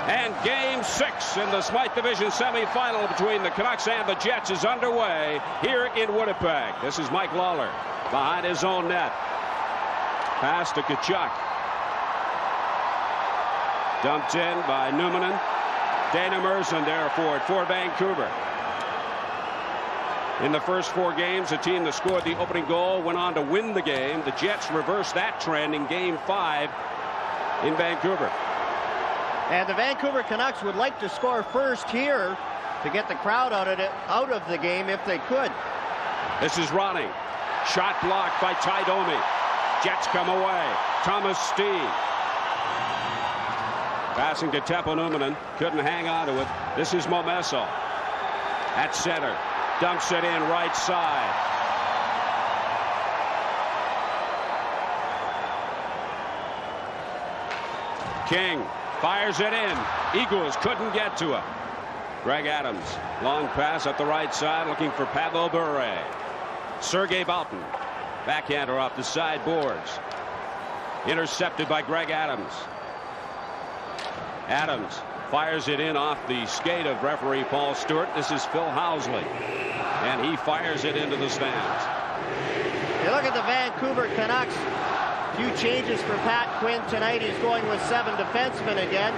And Game 6 in the Smythe Division semifinal between the Canucks and the Jets is underway here in Winnipeg. This is Mike Lawler behind his own net. Pass to Tkachuk. Dumped in by Numminen. Dana Merson there for it for Vancouver. In the first 4 games, the team that scored the opening goal went on to win the game. The Jets reversed that trend in Game 5 in Vancouver. And the Vancouver Canucks would like to score first here to get the crowd out of the game if they could. This is Ronning. Shot blocked by Ty Domi. Jets come away. Thomas Steve. Passing to Teppo Numminen. Couldn't hang on to it. This is Momesso. At center. Dumps it in right side. King fires it in. Eagles couldn't get to it. Greg Adams. Long pass up the right side looking for Pavel Bure. Sergei Baltin. Backhander off the side boards. Intercepted by Greg Adams. Adams fires it in off the skate of referee Paul Stewart. This is Phil Housley. And he fires it into the stands. You look at the Vancouver Canucks. Few changes for Pat Quinn tonight. He's going with 7 defensemen again.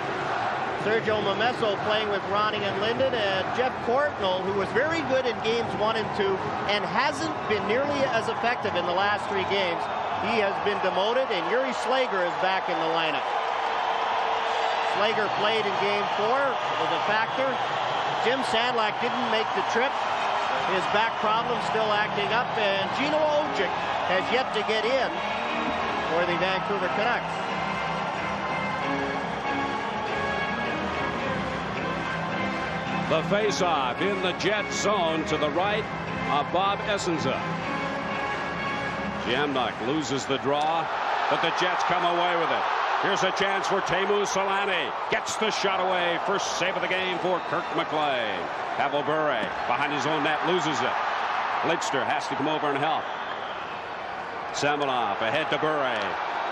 Sergio Momesso playing with Ronning and Linden, and Jeff Courtnall, who was very good in games 1 and 2 and hasn't been nearly as effective in the last 3 games. He has been demoted, and Yuri Slager is back in the lineup. Slager played in Game 4, was a factor. Jim Sandlak didn't make the trip. His back problem still acting up, and Gino Ojic has yet to get in for the Vancouver Canucks. The face-off in the Jet zone to the right of Bob Essenza. Jamnik loses the draw, but the Jets come away with it. Here's a chance for Teemu Selanne. Gets the shot away. First save of the game for Kirk McLean. Pavel Bure behind his own net loses it. Lidster has to come over and help. Semenoff ahead to Bure.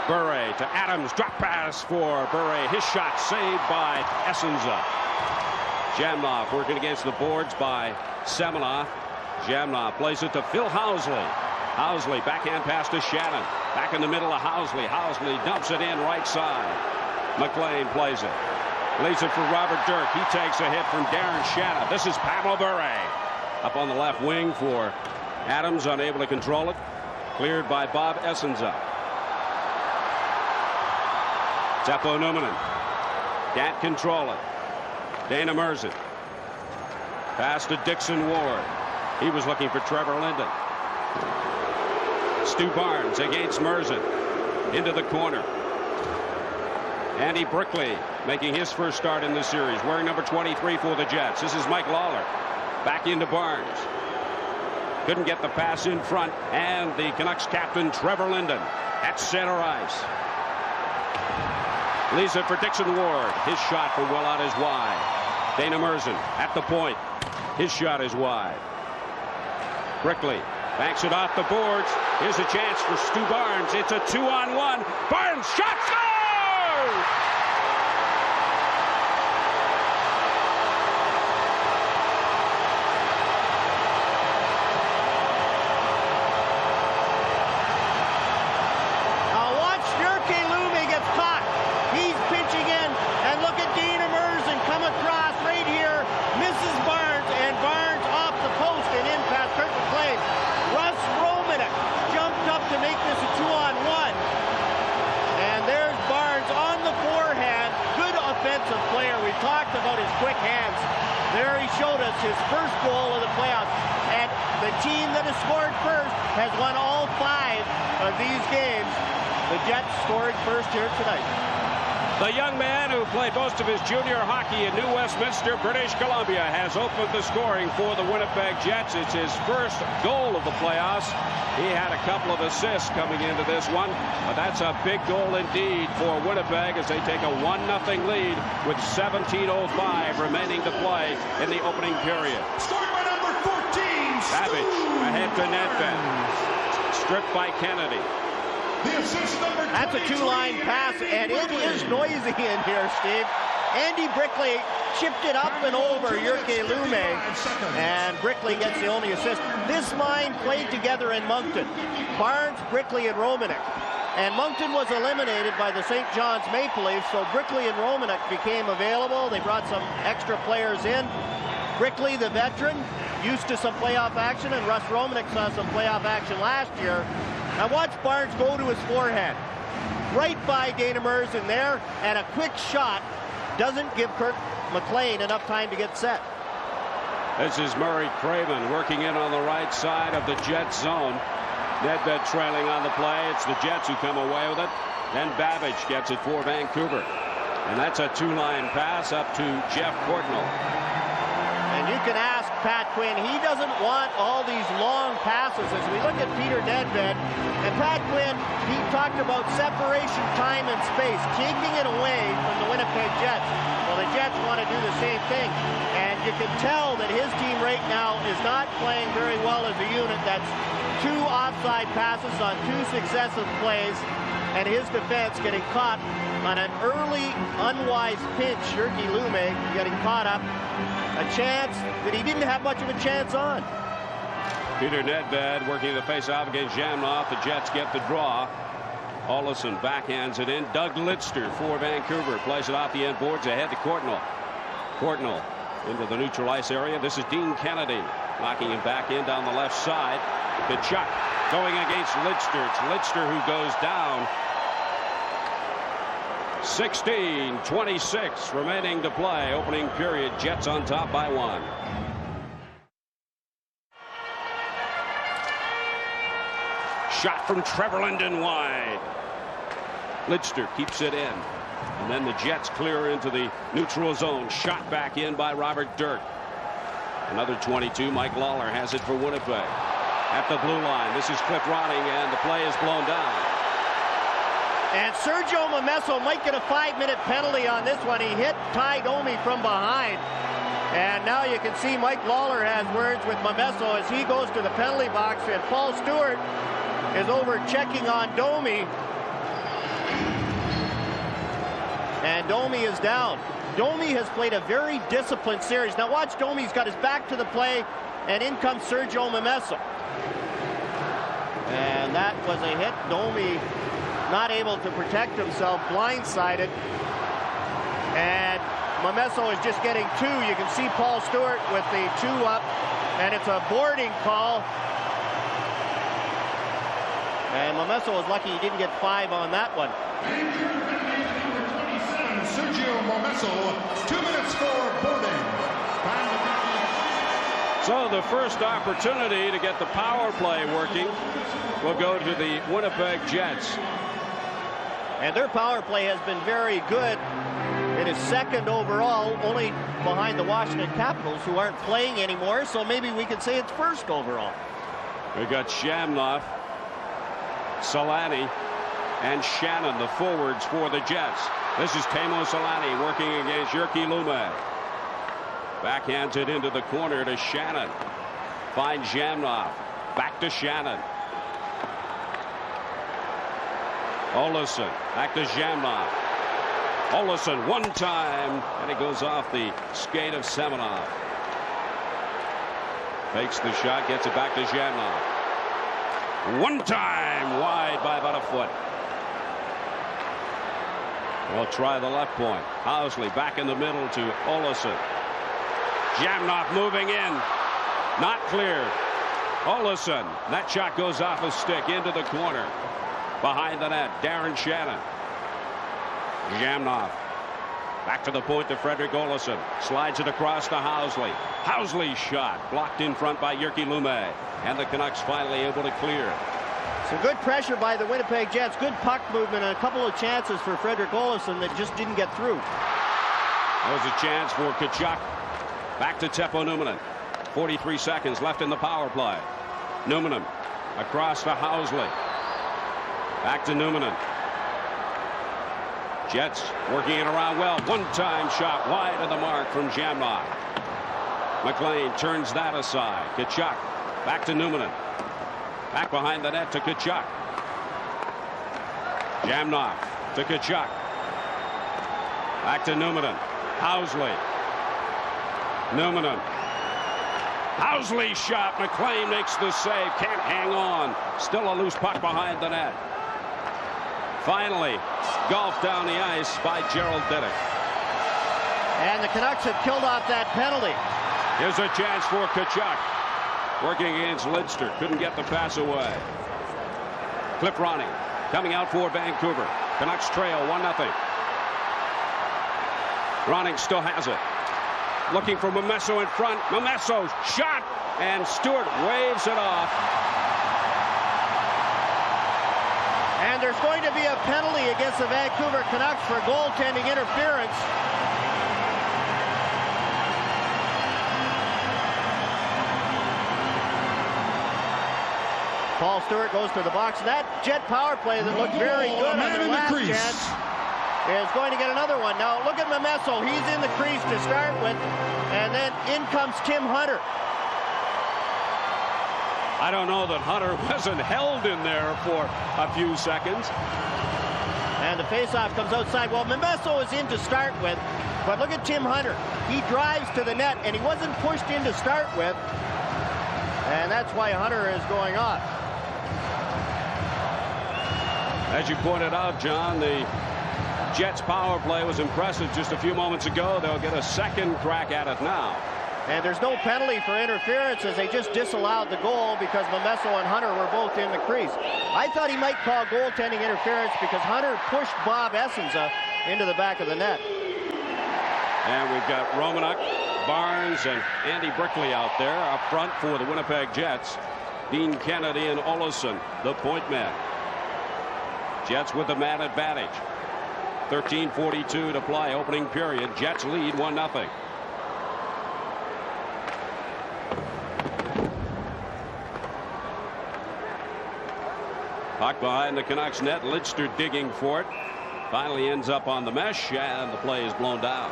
Bure to Adams. Drop pass for Bure. His shot saved by Essenza. Jamnoff working against the boards by Semenoff. Jamnoff plays it to Phil Housley. Housley backhand pass to Shannon. Back in the middle of Housley. Housley dumps it in right side. McLean plays it. Leaves it for Robert Dirk. He takes a hit from Darren Shannon. This is Pavel Bure. Up on the left wing for Adams, unable to control it. Cleared by Bob Essenza. Teppo Numminen. Can't control it. Dana Merson. Pass to Dixon Ward. He was looking for Trevor Linden. Stu Barnes against Merson. Into the corner. Andy Brickley making his first start in this series. Wearing number 23 for the Jets. This is Mike Lawler. Back into Barnes. Couldn't get the pass in front. And the Canucks captain Trevor Linden at center ice. Leaves it for Dixon Ward. His shot for well out is wide. Dana Merson at the point. His shot is wide. Brickley banks it off the boards. Here's a chance for Stu Barnes. It's a 2-on-1. Barnes shot, scores! Now watch Jurke Lumme gets caught. He's pitching in, and look at Dana Merson come across right here. Misses Barnes, and Barnes off the post and in past Kirk McLean. Russ Romanek jumped up to make this a 2-on-1. And there's Barnes on the forehand. Good offensive player. We talked about his quick hands. There he showed us his first goal of the playoffs. And the team that has scored first has won all 5 of these games. The Jets scored first here tonight. The young man who played most of his junior hockey in New Westminster, British Columbia, has opened the scoring for the Winnipeg Jets. It's his first goal of the playoffs. He had a couple of assists coming into this one, but that's a big goal indeed for Winnipeg as they take a 1-0 lead with 17:05 remaining to play in the opening period. Scored by number 14. Savage ahead to Nedved. Stripped by Kennedy. The assist number That's a 2-line pass, and it is noisy in here, Steve. Andy Brickley chipped it up and over Jyrki Lumme, and Brickley gets the only assist. This line played together in Moncton. Barnes, Brickley, and Romanek. And Moncton was eliminated by the St. John's Maple Leafs, so Brickley and Romanek became available. They brought some extra players in. Brickley, the veteran, used to some playoff action, and Russ Romanek saw some playoff action last year. Now watch Barnes go to his forehand. Right by Dana Mers in there, and a quick shot doesn't give Kirk McLean enough time to get set. This is Murray Craven working in on the right side of the Jets zone. Nedved trailing on the play. It's the Jets who come away with it. Then Babbage gets it for Vancouver. And that's a two-line pass up to Jeff Courtnall. And you can ask Pat Quinn, he doesn't want all these long passes. As we look at Peter Nedved, and Pat Quinn, he talked about separation, time, and space, taking it away from the Winnipeg Jets. Well, the Jets want to do the same thing. And you can tell that his team right now is not playing very well as a unit. That's two offside passes on two successive plays, and his defense getting caught on an early, unwise pinch. Jyrki Lumme getting caught up. A chance that he didn't have much of a chance on. Peter Nedved working the face-off against Jamnoff. The Jets get the draw. Olesen backhands it in. Doug Lidster for Vancouver plays it off the end boards ahead to Courtnall. Courtnall into the neutral ice area. This is Dean Kennedy knocking him back in down the left side. Chuck going against Lidster. It's Lidster who goes down. 16:26 remaining to play. Opening period. Jets on top by 1. Shot from Trevor Linden wide. Lidster keeps it in. And then the Jets clear into the neutral zone. Shot back in by Robert Dirk. Another 22. Mike Lawler has it for Winnipeg. At the blue line. This is Cliff Ronning, and the play is blown down. And Sergio Momesso might get a 5-minute penalty on this one. He hit Ty Domi from behind. And now you can see Mike Lawler has words with Momesso as he goes to the penalty box, and Paul Stewart is over checking on Domi. And Domi is down. Domi has played a very disciplined series. Now watch Domi, he's got his back to the play, and in comes Sergio Momesso. And that was a hit. Domi not able to protect himself, blindsided. And Momesso is just getting 2. You can see Paul Stewart with the 2 up, and it's a boarding call. And Momesso was lucky he didn't get 5 on that one. Sergio Momesso, 2 minutes for boarding. So the first opportunity to get the power play working will go to the Winnipeg Jets. And their power play has been very good. It is second overall, only behind the Washington Capitals, who aren't playing anymore, so maybe we could say it's first overall. We got Shamnoff, Solani, and Shannon, the forwards for the Jets. This is Teemu Solani working against Jyrki Lumme. Backhands it into the corner to Shannon. Finds Jamnoff. Back to Shannon. Olesen. Back to Jamnoff. Olesen one time, and it goes off the skate of Semenoff. Fakes the shot, gets it back to Jamnoff. One time, wide by about a foot. We'll try the left point. Housley back in the middle to Olesen. Jamnoff moving in. Not cleared. Olesen. That shot goes off a stick into the corner. Behind the net, Darren Shannon. Jamnoff. Back to the point to Frederick Olesen. Slides it across to Housley. Housley's shot blocked in front by Jyrki Lumme. And the Canucks finally able to clear. Some good pressure by the Winnipeg Jets. Good puck movement and a couple of chances for Frederick Olesen that just didn't get through. That was a chance for Tkachuk. Back to Teppo Numminen. 43 seconds left in the power play. Numminen across to Housley. Back to Numminen. Jets working it around well. One-time shot wide of the mark from Jamnoff. McLean turns that aside. Tkachuk back to Numminen. Back behind the net to Tkachuk. Jamnoff to Tkachuk. Back to Numminen. Housley. Numminen. Housley shot. McLean makes the save. Can't hang on. Still a loose puck behind the net. Finally, golfed down the ice by Gerald Diddick. And the Canucks have killed off that penalty. Here's a chance for Tkachuk. Working against Lidster. Couldn't get the pass away. Cliff Ronning coming out for Vancouver. Canucks trail 1-0. Ronning still has it. Looking for Momesso in front. Momesso shot, and Stewart waves it off. And there's going to be a penalty against the Vancouver Canucks for goaltending interference. Paul Stewart goes to the box. That Jet power play that looked very good on their last chance is going to get another one. Now look at Momesso. He's in the crease to start with, and then in comes Tim Hunter. I don't know that Hunter wasn't held in there for a few seconds. And the faceoff comes outside. Well, Momesso is in to start with, but look at Tim Hunter. He drives to the net, and he wasn't pushed in to start with, and that's why Hunter is going off. As you pointed out, John, the Jets power play was impressive just a few moments ago. They'll get a second crack at it now. And there's no penalty for interference, as they just disallowed the goal because Momesso and Hunter were both in the crease. I thought he might call goaltending interference because Hunter pushed Bob Essenza into the back of the net. And we've got Romanuk, Barnes, and Andy Brickley out there up front for the Winnipeg Jets. Dean Kennedy and Olesen, the point men. Jets with the man advantage. 13:42 to play, opening period. Jets lead 1-0. Puck behind the Canucks net. Lidster digging for it. Finally ends up on the mesh, and the play is blown down.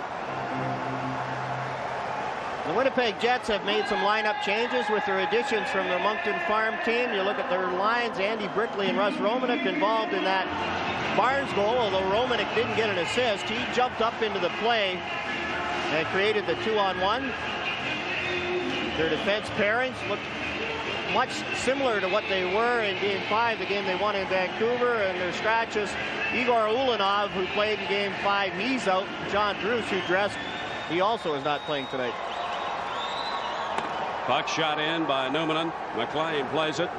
The Winnipeg Jets have made some lineup changes with their additions from the Moncton Farm team. You look at their lines, Andy Brickley and Russ Romanek involved in that Barnes goal, although Romanek didn't get an assist. He jumped up into the play and created the 2-on-1. Their defense pairings look much similar to what they were in Game 5, the game they won in Vancouver, and their scratches. Igor Ulanov, who played in Game 5, he's out. John Druce, who dressed, he also is not playing tonight. Puck shot in by Numminen. McLean plays it.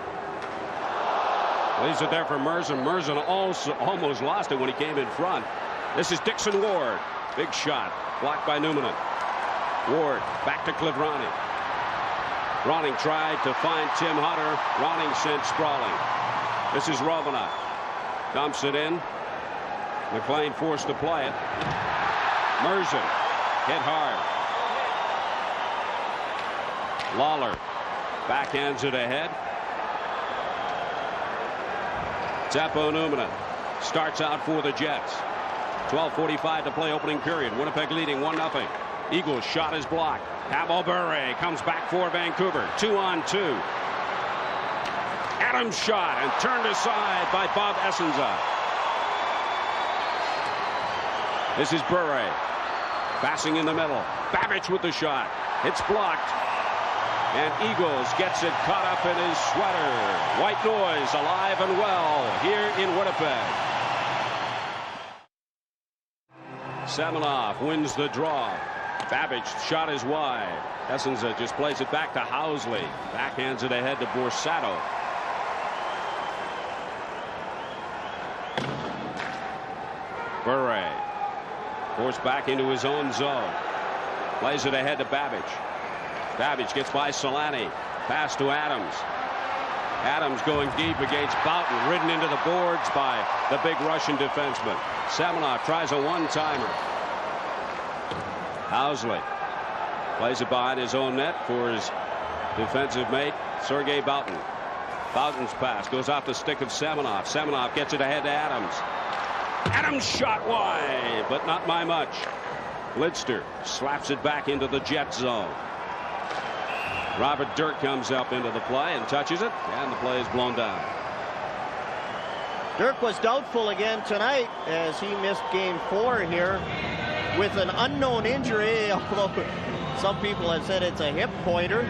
Leaves it there for Merzen. Merzen also almost lost it when he came in front. This is Dixon Ward. Big shot. Blocked by Numminen. Ward back to Cliff Ronning. Ronning tried to find Tim Hunter. Ronning sent sprawling. This is Romanuk. Dumps it in. McLean forced to play it. Merzen hit hard. Lawler backhands it ahead. Teppo Numminen starts out for the Jets. 12:45 to play, opening period. Winnipeg leading 1-0. Eagles shot is blocked. Pavel Bure comes back for Vancouver. 2-on-2. Adams shot and turned aside by Bob Essenza. This is Bure passing in the middle. Babbage with the shot. It's blocked. And Eagles gets it caught up in his sweater. White noise alive and well here in Winnipeg. Semenoff wins the draw. Babbage shot is wide. Essenza just plays it back to Housley. Backhands it ahead to Borsato. Bure forced back into his own zone. Plays it ahead to Babbage. Babbage gets by Solani. Pass to Adams. Adams going deep against Boughton. Ridden into the boards by the big Russian defenseman. Semenoff tries a one-timer. Housley plays it behind his own net for his defensive mate, Sergei Boughton. Boughton's pass goes off the stick of Semenoff. Semenoff gets it ahead to Adams. Adams shot wide, but not by much. Lidster slaps it back into the Jet zone. Robert Dirk comes up into the play and touches it, and the play is blown down. Dirk was doubtful again tonight as he missed Game 4 here. with an unknown injury, although some people have said it's a hip pointer.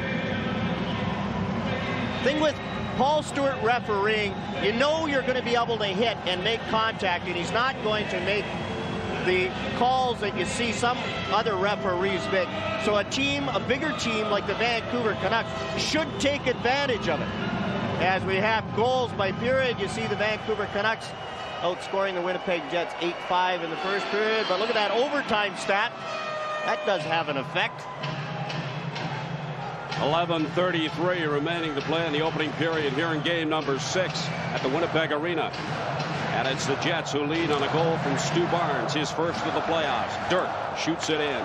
Thing with Paul Stewart refereeing, you know you're going to be able to hit and make contact, and he's not going to make the calls that you see some other referees make. So a bigger team like the Vancouver Canucks should take advantage of it. As we have goals by period, you see the Vancouver Canucks outscoring the Winnipeg Jets 8-5 in the first period. But look at that overtime stat. That does have an effect. 11:33 remaining to play in the opening period here in game number 6 at the Winnipeg Arena. And it's the Jets who lead on a goal from Stu Barnes, his first of the playoffs. Dirk shoots it in.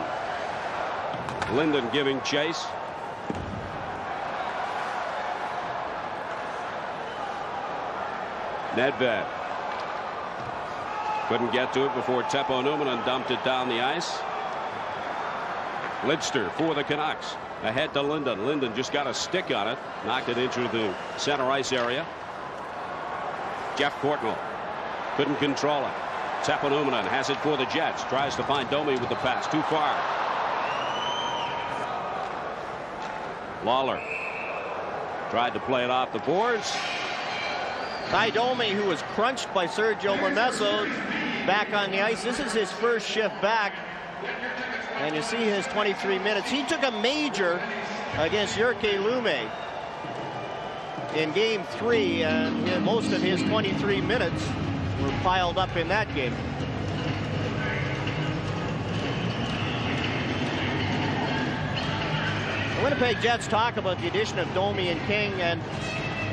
Linden giving chase. Nedved couldn't get to it before Teppo Numminen dumped it down the ice. Lidster for the Canucks. Ahead to Linden. Linden just got a stick on it. Knocked it into the center ice area. Jeff Courtnall couldn't control it. Teppo Numminen has it for the Jets. Tries to find Domi with the pass. Too far. Lawler tried to play it off the boards. Ty Domi, who was crunched by Sergio Momesso, back on the ice. This is his first shift back. And you see his 23 minutes. He took a major against Jyrki Lumme in game 3, and most of his 23 minutes were piled up in that game. The Winnipeg Jets talk about the addition of Domi and King, and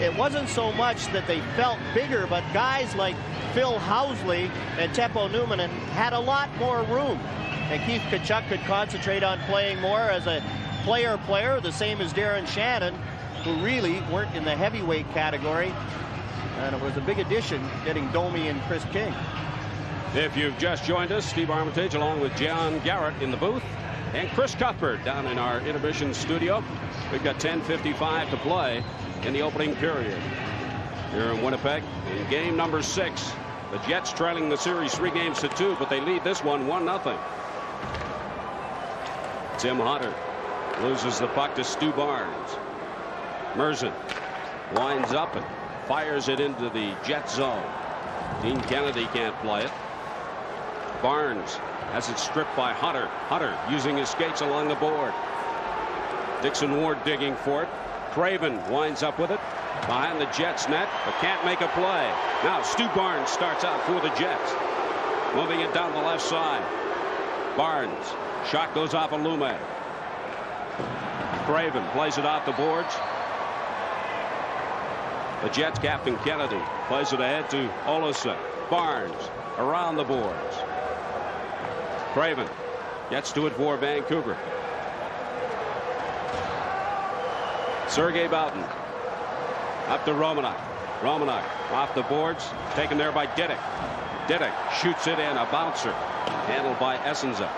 it wasn't so much that they felt bigger, but guys like Phil Housley and Teppo Numminen had a lot more room. And Keith Tkachuk could concentrate on playing more as a player, the same as Darren Shannon, who really weren't in the heavyweight category. And it was a big addition getting Domi and Chris King. If you've just joined us, Steve Armitage along with John Garrett in the booth and Chris Cuthbert down in our intermission studio. We've got 10:55 to play in the opening period here in Winnipeg in game number 6. The Jets trailing the series 3-2, but they lead this one 1-0. Tim Hunter loses the puck to Stu Barnes. Merzen winds up and fires it into the Jet zone. Dean Kennedy can't play it. Barnes has it stripped by Hunter. Hunter using his skates along the board. Dixon Ward digging for it. Craven winds up with it behind the Jets net, but can't make a play. Now Stu Barnes starts out for the Jets, moving it down the left side. Barnes, shot goes off of Lumme. Craven plays it off the boards. The Jets captain Kennedy plays it ahead to Olesen. Barnes around the boards. Craven gets to it for Vancouver. Sergei Boughton up to Romanuk. Romanuk off the boards, taken there by Didick. Didick shoots it in, a bouncer, handled by Essenza.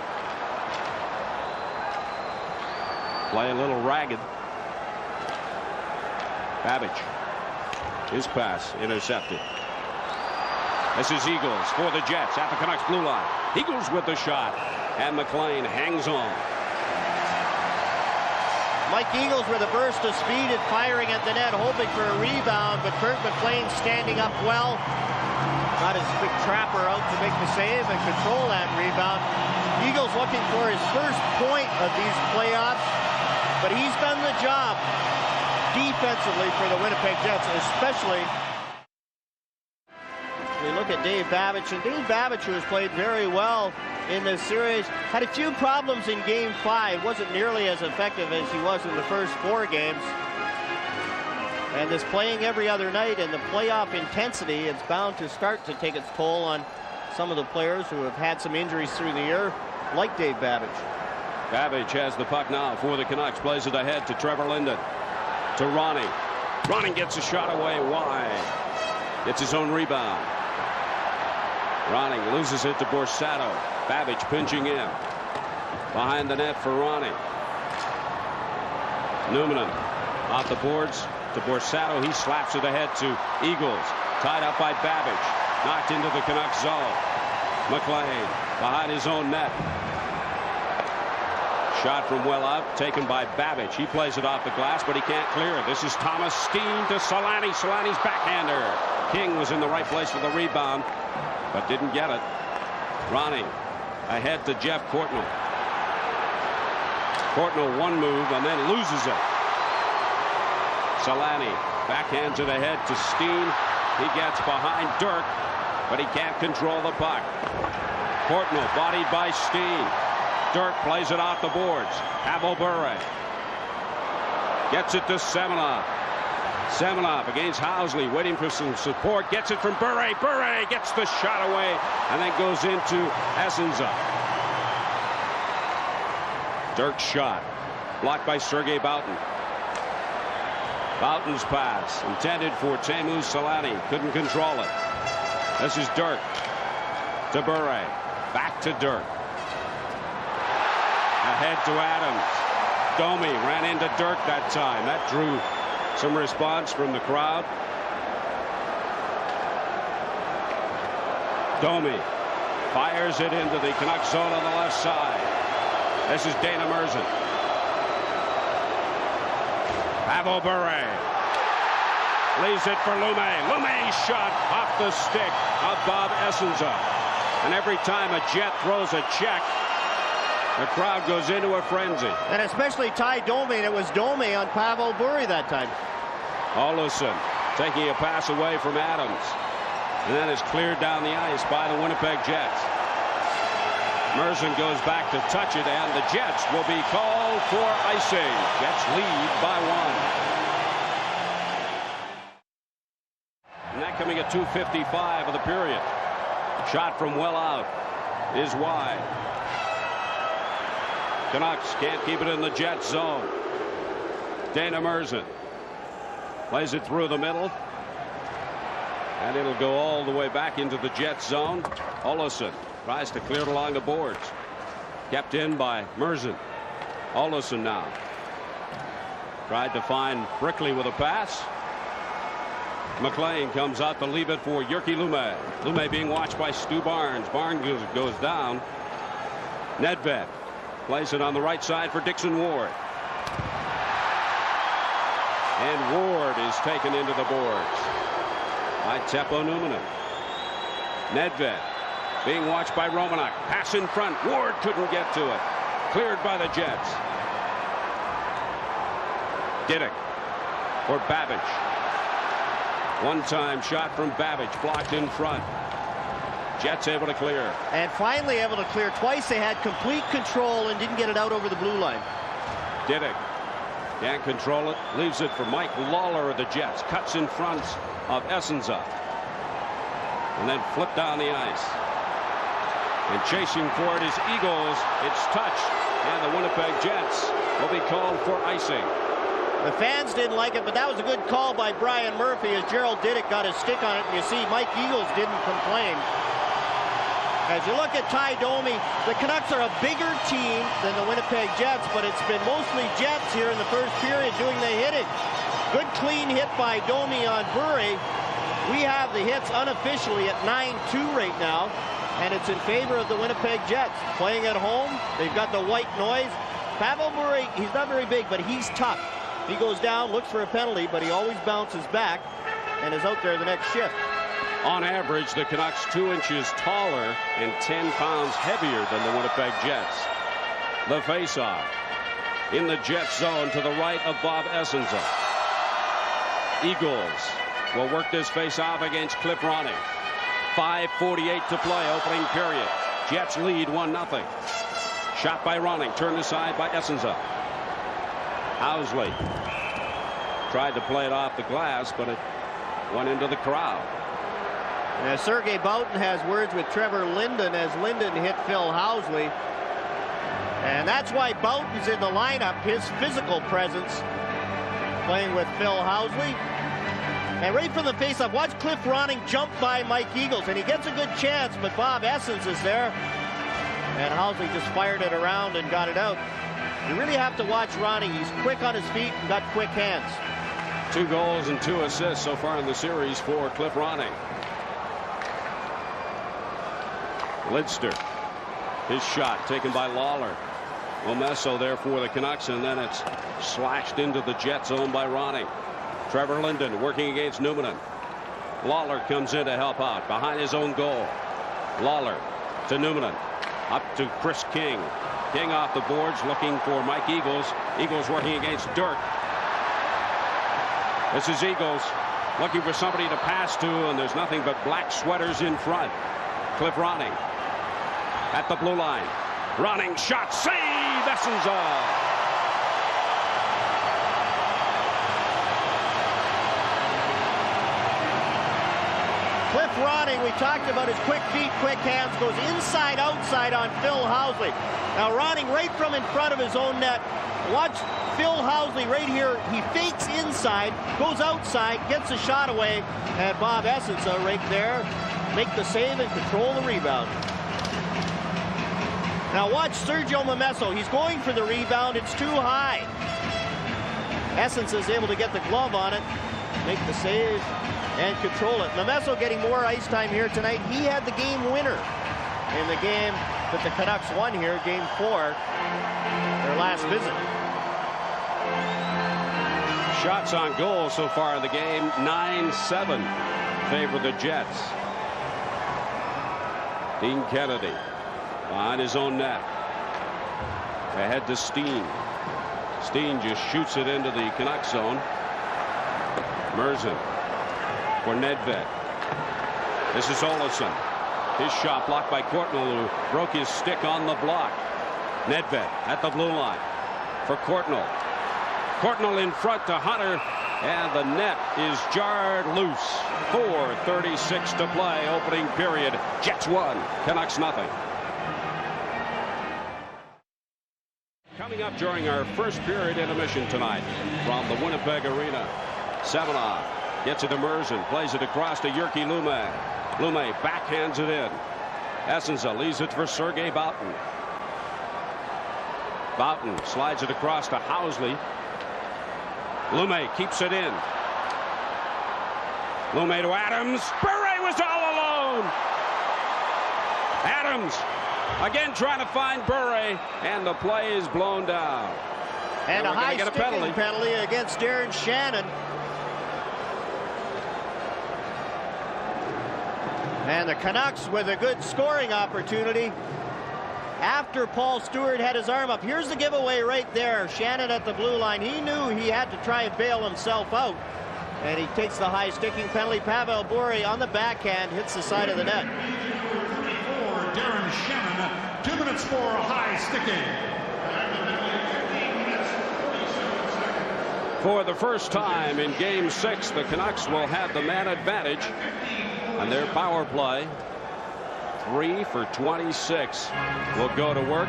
Play a little ragged. Babbage. His pass intercepted. This is Eagles for the Jets at the Canucks blue line. Eagles with the shot, and McLean hangs on. Mike Eagles with a burst of speed and firing at the net, hoping for a rebound, but Kirk McLean standing up well. Got his big trapper out to make the save and control that rebound. Eagles looking for his first point of these playoffs, but he's done the job defensively for the Winnipeg Jets, especially. We look at Dave Babbage, and Dave Babbage, who has played very well in this series, had a few problems in game 5. Wasn't nearly as effective as he was in the first 4 games. And this playing every other night and the playoff intensity, it's bound to start to take its toll on some of the players who have had some injuries through the year, like Dave Babbage. Babbage has the puck now for the Canucks, plays it ahead to Trevor Linden. To Ronnie. Ronnie gets a shot away wide. Gets his own rebound. Ronnie loses it to Borsato. Babbage pinching in. Behind the net for Ronnie. Numminen off the boards to Borsato. He slaps it ahead to Eagles. Tied up by Babbage. Knocked into the Canucks zone. McLean behind his own net. Shot from well out, taken by Babbage. He plays it off the glass, but he can't clear it. This is Thomas Steen to Solani. Solani's backhander. King was in the right place for the rebound, but didn't get it. Ronnie ahead to Jeff Courtnall. Courtnall one move and then loses it. Solani backhands it ahead to Steen. He gets behind Dirk, but he can't control the puck. Courtnall bodied by Steen. Dirk plays it off the boards. Pavel Bure gets it to Semenoff. Semenoff against Housley, waiting for some support. Gets it from Bure. Bure gets the shot away and then goes into Essenza. Dirk's shot blocked by Sergei Boughton. Boughton's pass intended for Teemu Solani. Couldn't control it. This is Dirk to Bure. Back to Dirk. Ahead to Adams. Domi ran into Dirk that time. That drew some response from the crowd. Domi fires it into the Canucks zone on the left side. This is Dana Merzen. Pavel Bure leaves it for Lume. Lume's shot off the stick of Bob Essenza. And every time a Jet throws a check, the crowd goes into a frenzy. And especially Ty Domi, and it was Domi on Pavel Bure that time. Olofsson taking a pass away from Adams. And then is cleared down the ice by the Winnipeg Jets. Merzen goes back to touch it, and the Jets will be called for icing. Jets lead by 1. And that coming at 2:55 of the period. Shot from well out is wide. Canucks can't keep it in the Jets zone. Dana Merzen plays it through the middle. And it'll go all the way back into the Jets zone. Olofsson tries to clear it along the boards. Kept in by Merzen. Olofsson now. Tried to find Brickley with a pass. McLean comes out to leave it for Jyrki Lume. Lume being watched by Stu Barnes. Barnes goes down. Nedved plays it on the right side for Dixon Ward. And Ward is taken into the boards by Teppo Numminen. Nedved being watched by Romanuk. Pass in front. Ward couldn't get to it. Cleared by the Jets. Diddick for Babbage. One-time shot from Babbage blocked in front. Jets able to clear. And finally able to clear. Twice they had complete control and didn't get it out over the blue line. Diddick can't control it. Leaves it for Mike Lawler of the Jets. Cuts in front of Essenza. And then flipped down the ice. And chasing for it is Eagles. It's touched. And the Winnipeg Jets will be called for icing. The fans didn't like it, but that was a good call by Brian Murphy as Gerald Diddick got his stick on it. And you see Mike Eagles didn't complain. As you look at Ty Domi, the Canucks are a bigger team than the Winnipeg Jets, but it's been mostly Jets here in the first period doing the hitting. Good clean hit by Domi on Bure. We have the hits unofficially at 9-2 right now, and it's in favor of the Winnipeg Jets. Playing at home, they've got the white noise. Pavel Bure, he's not very big, but he's tough. He goes down, looks for a penalty, but he always bounces back and is out there the next shift. On average, the Canucks 2 inches taller and 10 pounds heavier than the Winnipeg Jets. The faceoff in the Jets zone to the right of Bob Essenza. Eagles will work this faceoff against Cliff Ronning. 5:48 to play, opening period. Jets lead 1-0. Shot by Ronning, turned aside by Essenza. Housley tried to play it off the glass, but it went into the crowd. Now, Sergei Boughton has words with Trevor Linden as Linden hit Phil Housley. And that's why Boughton's in the lineup, his physical presence, playing with Phil Housley. And right from the faceoff, watch Cliff Ronning jump by Mike Eagles, and he gets a good chance, but Bob Essence is there. And Housley just fired it around and got it out. You really have to watch Ronning. He's quick on his feet and got quick hands. 2 goals and 2 assists so far in the series for Cliff Ronning. Lidster. His shot taken by Lawler. Momesso there for the Canucks, and then it's slashed into the Jet zone by Ronning. Trevor Linden working against Numminen. Lawler comes in to help out behind his own goal. Lawler to Numminen. Up to Chris King. King off the boards looking for Mike Eagles. Eagles working against Dirk. This is Eagles looking for somebody to pass to, and there's nothing but black sweaters in front. Cliff Ronning at the blue line. Ronning shot, save, Essenza. Cliff Ronning, we talked about his quick feet, quick hands, goes inside, outside on Phil Housley. Now Ronning right from in front of his own net. Watch Phil Housley right here. He fakes inside, goes outside, gets a shot away, and Bob Essenza right there make the save and control the rebound. Now watch Sergio Momesso. He's going for the rebound. It's too high. Essenza is able to get the glove on it, make the save, and control it. Momesso getting more ice time here tonight. He had the game winner in the game that the Canucks won here, Game 4, their last visit. Shots on goal so far in the game, 9-7 favor the Jets. Dean Kennedy behind his own net. Ahead to Steen. Steen just shoots it into the Canucks zone. Merzen for Nedved. This is Olsson. His shot blocked by Courtnall, who broke his stick on the block. Nedved at the blue line for Courtnall. Courtnall in front to Hunter, and the net is jarred loose. 4:36 to play, opening period. Jets 1, Canucks nothing. Coming up during our first period intermission tonight from the Winnipeg Arena. Semenov gets it to Merzen, plays it across to Jyrki Lumme. Lumme backhands it in. Essenza leaves it for Sergei Boughton. Boughton slides it across to Housley. Lumme keeps it in. Lumme to Adams. Bure was all alone. Adams again trying to find Bure, and the play is blown down. And a high sticking penalty against Darren Shannon. And the Canucks with a good scoring opportunity after Paul Stewart had his arm up. Here's the giveaway right there. Shannon at the blue line. He knew he had to try and bail himself out. And he takes the high sticking penalty. Pavel Bure on the backhand hits the side of the net. For Darren Shannon, 2 minutes for high sticking. For the first time in Game 6, the Canucks will have the man advantage on their power play. 3 for 26 will go to work.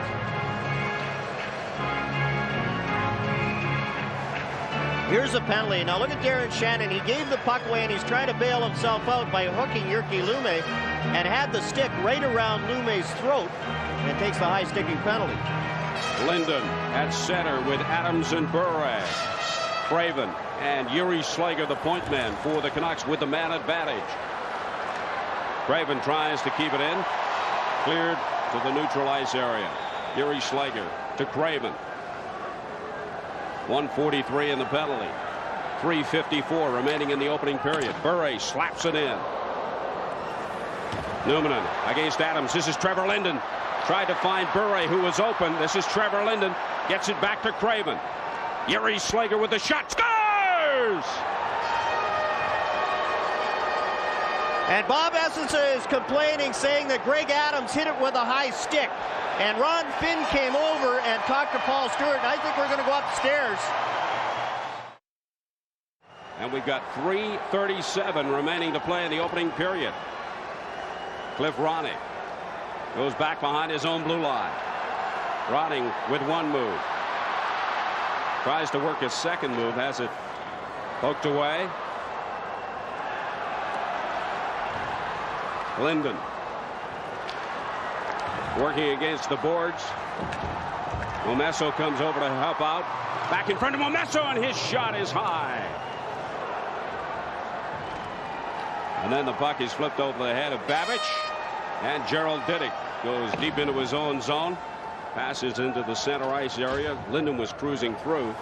Here's a penalty. Now look at Darren Shannon. He gave the puck away, and he's trying to bail himself out by hooking Jyrki Lumme, and had the stick right around Lume's throat, and takes the high sticking penalty. Linden at center with Adams and Bure. Craven and Yuri Slager, the point man for the Canucks, with the man advantage. Craven tries to keep it in. Cleared to the neutral ice area. Yuri Slager to Craven. 1:43 in the penalty. 3:54 remaining in the opening period. Bure slaps it in. Numminen against Adams. This is Trevor Linden. Tried to find Bure, who was open. This is Trevor Linden. Gets it back to Craven. Yuri Slager with the shot. Scores! And Bob Essenza is complaining, saying that Greg Adams hit it with a high stick. And Ron Finn came over and talked to Paul Stewart, and I think we're going to go upstairs. And we've got 3:37 remaining to play in the opening period. Cliff Ronning goes back behind his own blue line. Ronning with one move. Tries to work his second move, has it poked away. Linden working against the boards. Momesso comes over to help out. Back in front of Momesso, and his shot is high. And then the puck is flipped over the head of Babbage, and Gerald Diddick goes deep into his own zone. Passes into the center ice area. Linden was cruising through.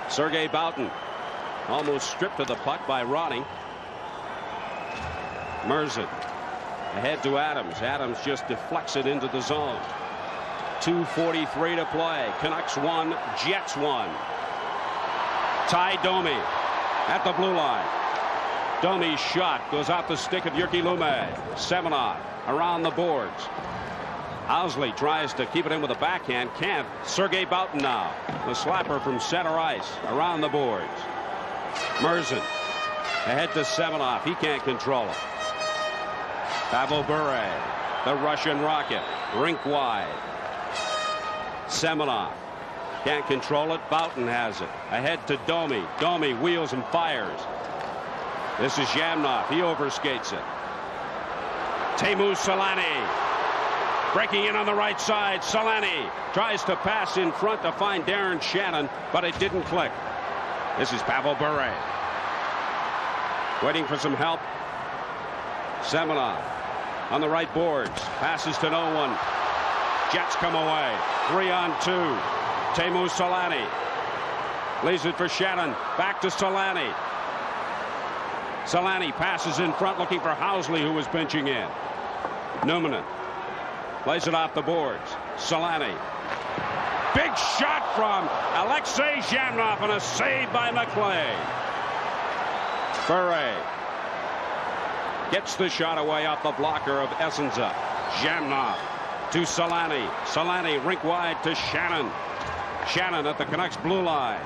Sergei Boughton almost stripped of the puck by Ronning. Merzen ahead to Adams. Adams just deflects it into the zone. 2:43 to play. Canucks 1, Jets 1. Ty Domi at the blue line. Domi's shot goes off the stick of Jyrki Lumme. Semenov around the boards. Owsley tries to keep it in with a backhand. Can't. Sergei Boughton now. The slapper from center ice around the boards. Merzen ahead to Semenov. He can't control it. Pavel Bure, the Russian rocket, rink wide. Semenov can't control it. Boughton has it. Ahead to Domi. Domi wheels and fires. This is Jamnov. He overskates it. Teemu Selanne breaking in on the right side. Selanne tries to pass in front to find Darren Shannon, but it didn't click. This is Pavel Bure. Waiting for some help. Semenov on the right boards. Passes to no one. Jets come away. 3-on-2. Teemu Selanne leaves it for Shannon. Back to Selanne. Selanne passes in front looking for Owsley, who was pinching in. Numminen plays it off the boards. Selanne. Big shot from Alexei Jamnov and a save by McLean. Bure gets the shot away off the blocker of Essenza. Jamnov to Selanne. Selanne rink wide to Shannon. Shannon at the Canucks blue line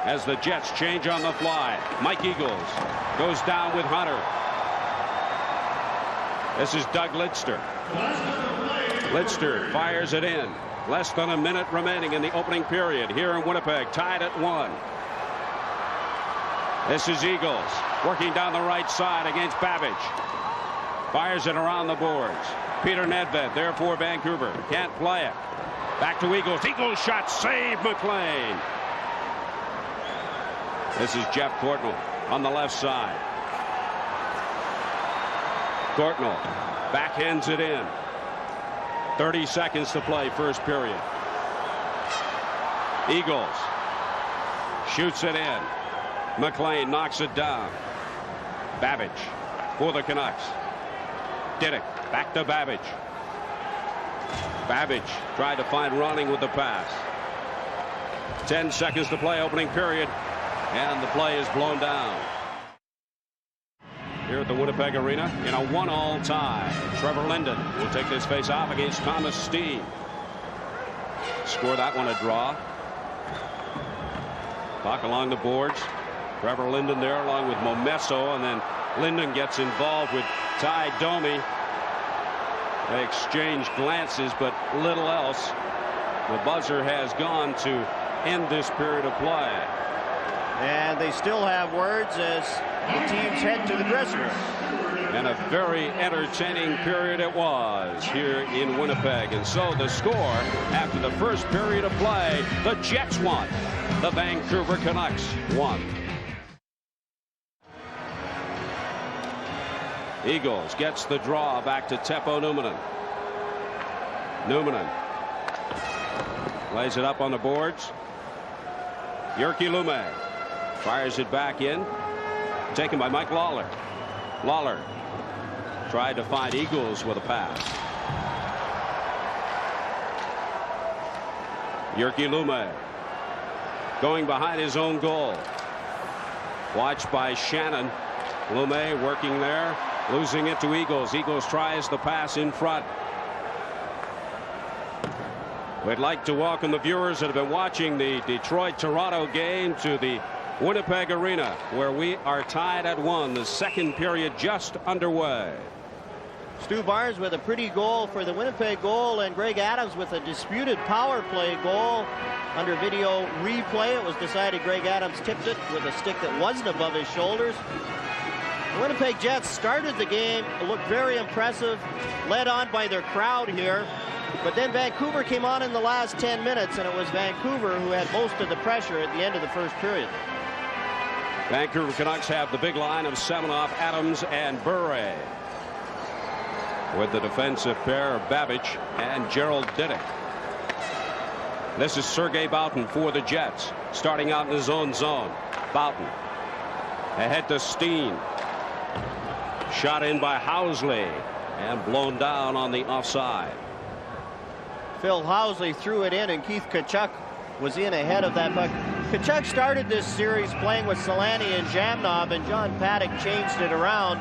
as the Jets change on the fly. Mike Eagles goes down with Hunter. This is Doug Lidster. Lidster fires it in. Less than a minute remaining in the opening period here in Winnipeg, tied at 1. This is Eagles working down the right side against Babbage. Fires it around the boards. Peter Nedved there for Vancouver. Can't play it. Back to Eagles. Eagles shot. Save McLean. This is Jeff Courtnall on the left side. Courtnall backhands it in. 30 seconds to play first period. Eagles shoots it in. McLean knocks it down. Babbage for the Canucks. Diddick back to Babbage. Babbage tried to find Ronning with the pass. 10 seconds to play opening period, and the play is blown down. Here at the Winnipeg Arena in a 1-all tie. Trevor Linden will take this face off against Thomas Steen. Score that one a draw. Puck along the boards. Trevor Linden there along with Momesso, and then Linden gets involved with Ty Domi. They exchange glances, but little else. The buzzer has gone to end this period of play. And they still have words as the teams head to the dressing room. And a very entertaining period it was here in Winnipeg. And so the score after the first period of play, the Jets won. The Vancouver Canucks won. Eagles gets the draw back to Teppo Numminen. Numminen lays it up on the boards. Jyrki Lumme fires it back in. Taken by Mike Lawler. Lawler tried to find Eagles with a pass. Jyrki Lumme going behind his own goal. Watched by Shannon. Lumme working there. Losing it to Eagles. Eagles tries the pass in front. We'd like to welcome the viewers that have been watching the Detroit-Toronto game to the Winnipeg Arena, where we are tied at 1. The second period just underway. Stu Barnes with a pretty goal for the Winnipeg goal, and Greg Adams with a disputed power play goal. Under video replay, it was decided Greg Adams tipped it with a stick that wasn't above his shoulders. The Winnipeg Jets started the game, looked very impressive, led on by their crowd here. But then Vancouver came on in the last 10 minutes, and it was Vancouver who had most of the pressure at the end of the first period. Vancouver Canucks have the big line of Semenov, Adams, and Bure. with the defensive pair of Babbage and Gerald Diddick. This is Sergei Boughton for the Jets, starting out in his own zone. Boughton ahead to Steen. Shot in by Housley and blown down on the offside. Phil Housley threw it in, and Keith Tkachuk was in ahead of that puck. Tkachuk started this series playing with Selanne and Jamnov, and John Paddock changed it around.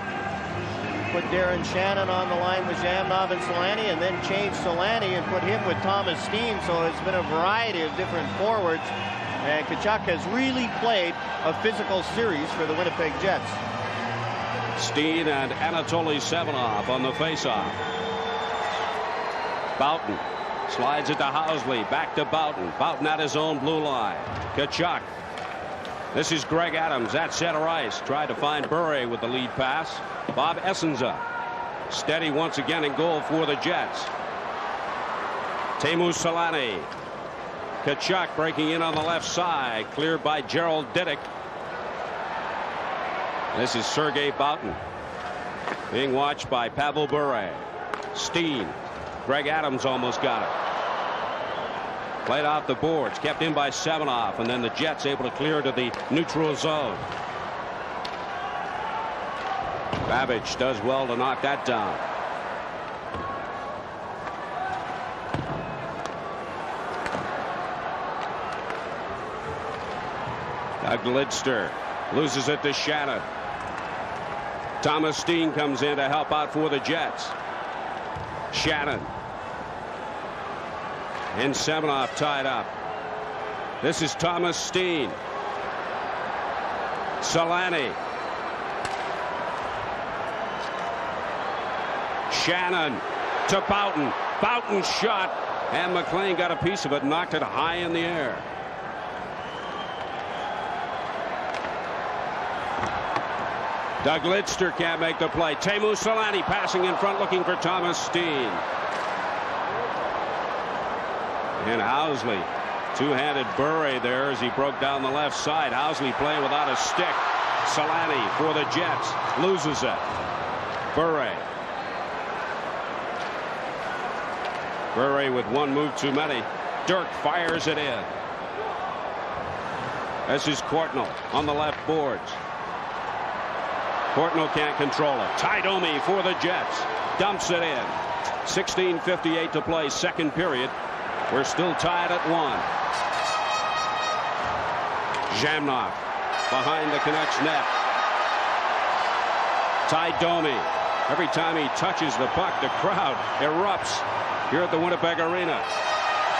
Put Darren Shannon on the line with Jamnov and Selanne, and then changed Selanne and put him with Thomas Steen. So it's been a variety of different forwards, and Tkachuk has really played a physical series for the Winnipeg Jets. Steen and Anatoly Semenov on the faceoff. Boughton slides it to Housley, back to Boughton. Boughton at his own blue line. Tkachuk. This is Greg Adams at center ice. Tried to find Bure with the lead pass. Bob Essenza steady once again in goal for the Jets. Teemu Selanne. Tkachuk breaking in on the left side. Cleared by Gerald Diddick. This is Sergei Boughton being watched by Pavel Bure. Steen. Greg Adams almost got it. Played off the boards, kept in by Semenov, and then the Jets able to clear to the neutral zone. Babbage does well to knock that down. Doug Lidster loses it to Shannon. Thomas Steen comes in to help out for the Jets. Shannon and Semenov tied up. This is Thomas Steen. Selanne. Shannon to Boughton. Boughton shot, and McLean got a piece of it, knocked it high in the air. Doug Lidster can't make the play. Teemu Selanne passing in front, looking for Thomas Steen. And Housley, two-handed Bure there as he broke down the left side. Housley playing without a stick. Selanne for the Jets loses it. Bure with one move too many. Dirk fires it in. This is Courtnall on the left boards. Courtnall can't control it. Ty Domi for the Jets. Dumps it in. 16:58 to play, second period. We're still tied at 1. Jamnov behind the Canucks net. Ty Domi. Every time he touches the puck, the crowd erupts here at the Winnipeg Arena.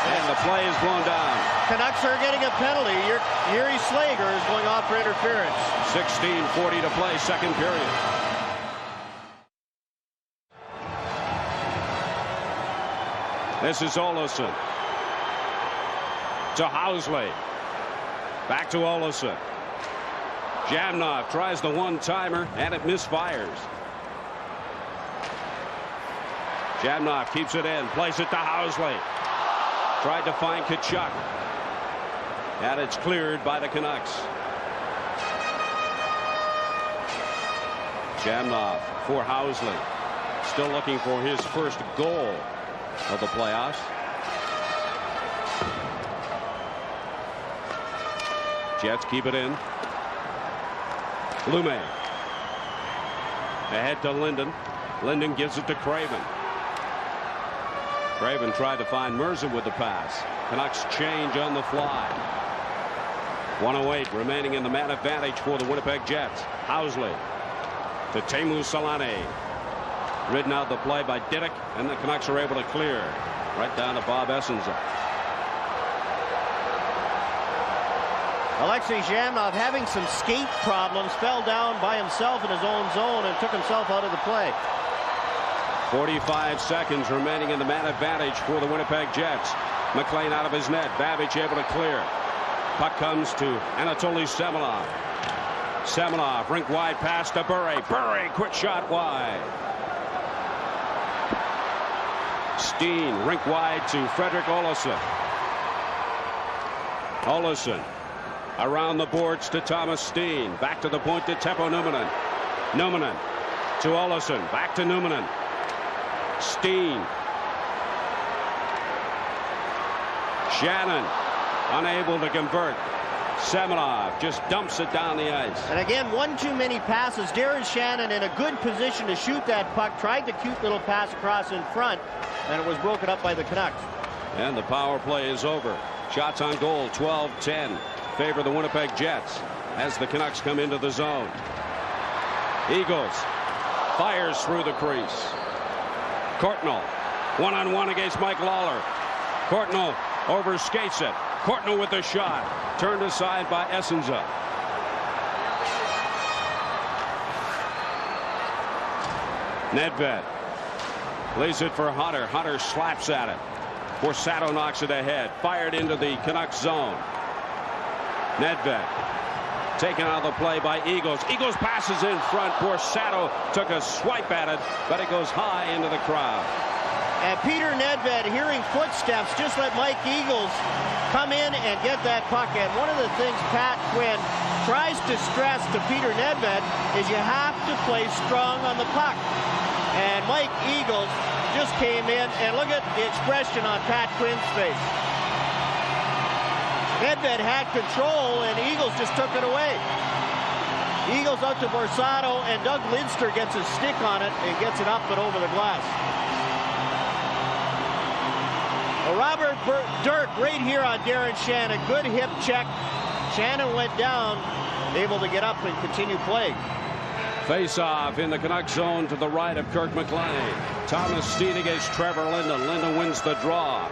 And the play is blown down. Canucks are getting a penalty. Yuri Slager is going off for interference. 16:40 to play, second period. This is Olofsson. To Housley. Back to Olofsson. Jamnov tries the one-timer, and it misfires. Jamnov keeps it in, plays it to Housley. Tried to find Tkachuk. And it's cleared by the Canucks. Jamnov for Housley. Still looking for his first goal of the playoffs. Jets keep it in. Lume. Ahead to Linden. Linden gives it to Craven. Craven tried to find Mercer with the pass. Canucks change on the fly. 1:08 remaining in the man advantage for the Winnipeg Jets. Housley to Teemu Selanne. Ridden out the play by Diddick, and the Canucks are able to clear right down to Bob Essenza. Alexei Jamnov, having some skate problems, fell down by himself in his own zone and took himself out of the play. 45 seconds remaining in the man advantage for the Winnipeg Jets. McLean out of his net. Babbage able to clear. Puck comes to Anatoly Semenov. Semenov, rink wide pass to Bure. Bure, quick shot wide. Steen, rink wide to Fredrik Olofsson. Olofsson around the boards to Thomas Steen. Back to the point to Teppo Numminen. Numminen to Olofsson. Back to Numminen. Steen. Shannon unable to convert. Semenov just dumps it down the ice. And again, one too many passes. Darren Shannon in a good position to shoot that puck. Tried the cute little pass across in front, and it was broken up by the Canucks. And the power play is over. Shots on goal, 12-10. Favor the Winnipeg Jets as the Canucks come into the zone. Eagles fires through the crease. Courtnall one-on-one against Mike Lawler. Courtnall overskates it. Courtnall with the shot. Turned aside by Essenza. Nedved lays it for Hunter. Hunter slaps at it. Borsato knocks it ahead. Fired into the Canucks zone. Nedved taken out of the play by Eagles. Eagles passes in front. Borsato took a swipe at it, but it goes high into the crowd. And Peter Nedved, hearing footsteps, just let Mike Eagles come in and get that puck. And one of the things Pat Quinn tries to stress to Peter Nedved is you have to play strong on the puck. And Mike Eagles just came in, and look at the expression on Pat Quinn's face. Nedved had control, and Eagles just took it away. Eagles out to Borsato, and Doug Lidster gets his stick on it and gets it up and over the glass. Robert Dirk right here on Darren Shannon. Good hip check. Shannon went down, able to get up and continue playing. Face-off in the Canucks zone to the right of Kirk McLean. Thomas Steen against Trevor Linden. Linden wins the draw.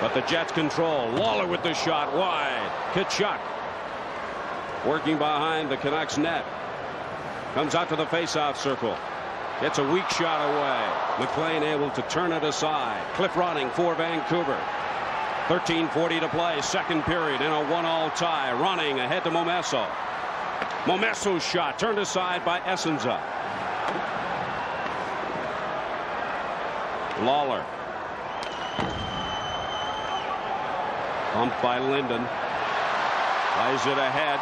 But the Jets control. Lawler with the shot wide. Tkachuk working behind the Canucks net. Comes out to the face-off circle. Gets a weak shot away. McLean able to turn it aside. Cliff Ronning for Vancouver. 13:40 to play. Second period in a 1-all tie. Ronning ahead to Momesso. Momesso's shot turned aside by Essenza. Lawler. Bumped by Linden. Plays it ahead.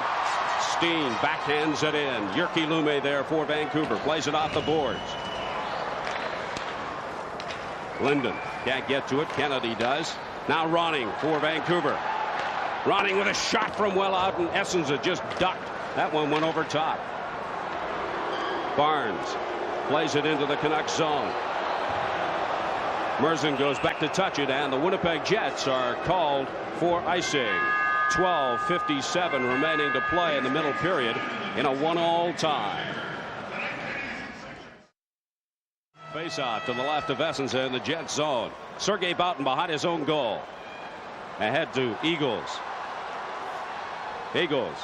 Steen backhands it in. Jyrki Lumme there for Vancouver. Plays it off the boards. Linden can't get to it. Kennedy does. Now Ronning for Vancouver. Ronning with a shot from well out, and Essenza just ducked. That one went over top. Barnes plays it into the Canucks zone. Merzen goes back to touch it, and the Winnipeg Jets are called for icing. 12:57 remaining to play in the middle period in a 1-all tie. Face-off to the left of Essenza in the Jet zone. Sergei Boughton behind his own goal. Ahead to Eagles. Eagles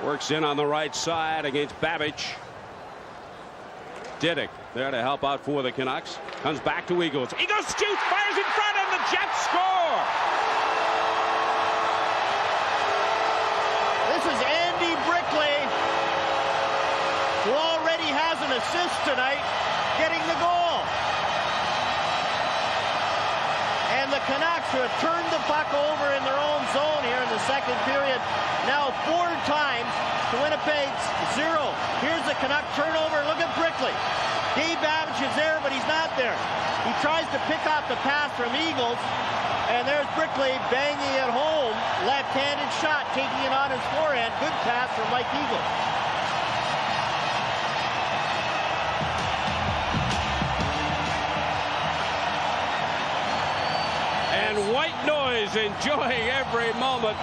works in on the right side against Babbage. Diddick there to help out for the Canucks. Comes back to Eagles. Eagles shoots, fires in front, and the Jets score. This is Andy Brickley, who already has an assist tonight, getting the goal. And the Canucks, who have turned the puck over in their own zone here in the second period, now 4 times to Winnipeg's 0. Here's the Canuck turnover. Look at Brickley. Dave Babbage is there, but he's not there. He tries to pick off the pass from Eagles, and there's Brickley banging it home. Left-handed shot, taking it on his forehand. Good pass from Mike Eagles. And white noise enjoying every moment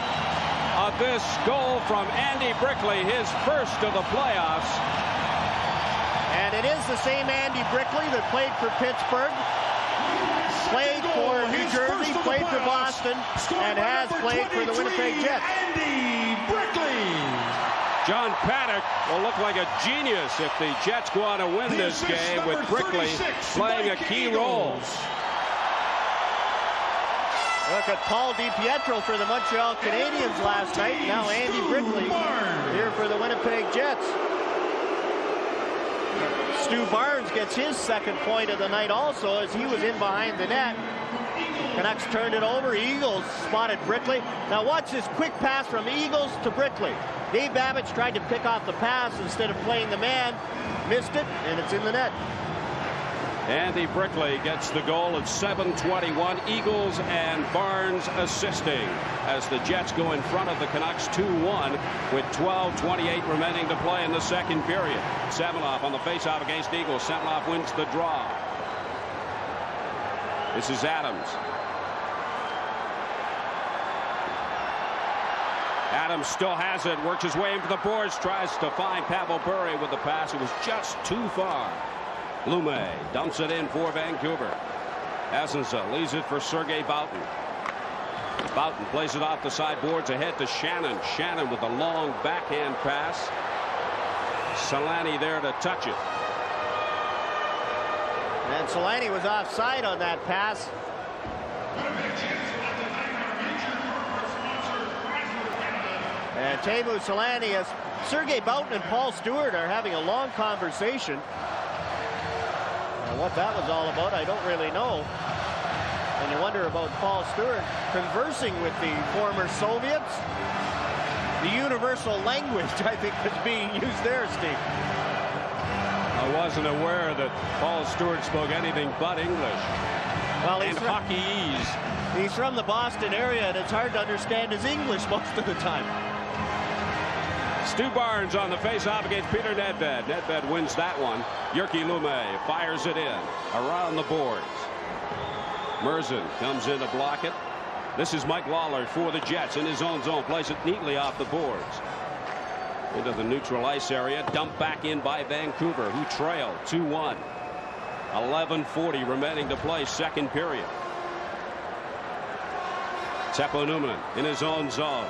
of this goal from Andy Brickley, his first of the playoffs. And it is the same Andy Brickley that played for Pittsburgh, played for New Jersey, played for Boston, and has played for the Winnipeg Jets. Andy Brickley. John Paddock will look like a genius if the Jets go on to win this game with Brickley playing a key role. Look at Paul DiPietro for the Montreal Canadiens last night. Now Andy Brickley here for the Winnipeg Jets. Stu Barnes gets his second point of the night also, as he was in behind the net. Canucks turned it over. Eagles spotted Brickley. Now watch this quick pass from Eagles to Brickley. Dave Babbage tried to pick off the pass instead of playing the man. Missed it, and it's in the net. Andy Brickley gets the goal at 7:21. Eagles and Barnes assisting as the Jets go in front of the Canucks 2-1 with 12:28 remaining to play in the second period. Samolov on the faceoff against Eagles. Samolov wins the draw. This is Adams. Adams still has it, works his way into the boards, tries to find Pavel Bure with the pass. It was just too far. Lume dumps it in for Vancouver. Essensa leaves it for Sergei Boughton. Boughton plays it off the sideboards ahead to Shannon. Shannon with a long backhand pass. Solani there to touch it. And Solani was offside on that pass. And Teemu Solani, as Sergei Boughton and Paul Stewart are having a long conversation. And what that was all about, I don't really know. And you wonder about Paul Stewart conversing with the former Soviets. The universal language, I think, is being used there, Steve. I wasn't aware that Paul Stewart spoke anything but English. Well, and hockeyese. He's from the Boston area, and it's hard to understand his English most of the time. Stu Barnes on the face-off against Peter Nedved. Nedved wins that one. Jyrki Lume fires it in around the boards. Murzin comes in to block it. This is Mike Lawler for the Jets in his own zone. Plays it neatly off the boards. Into the neutral ice area. Dumped back in by Vancouver, who trailed 2-1. 11:40 remaining to play, second period. Teppo Numminen in his own zone.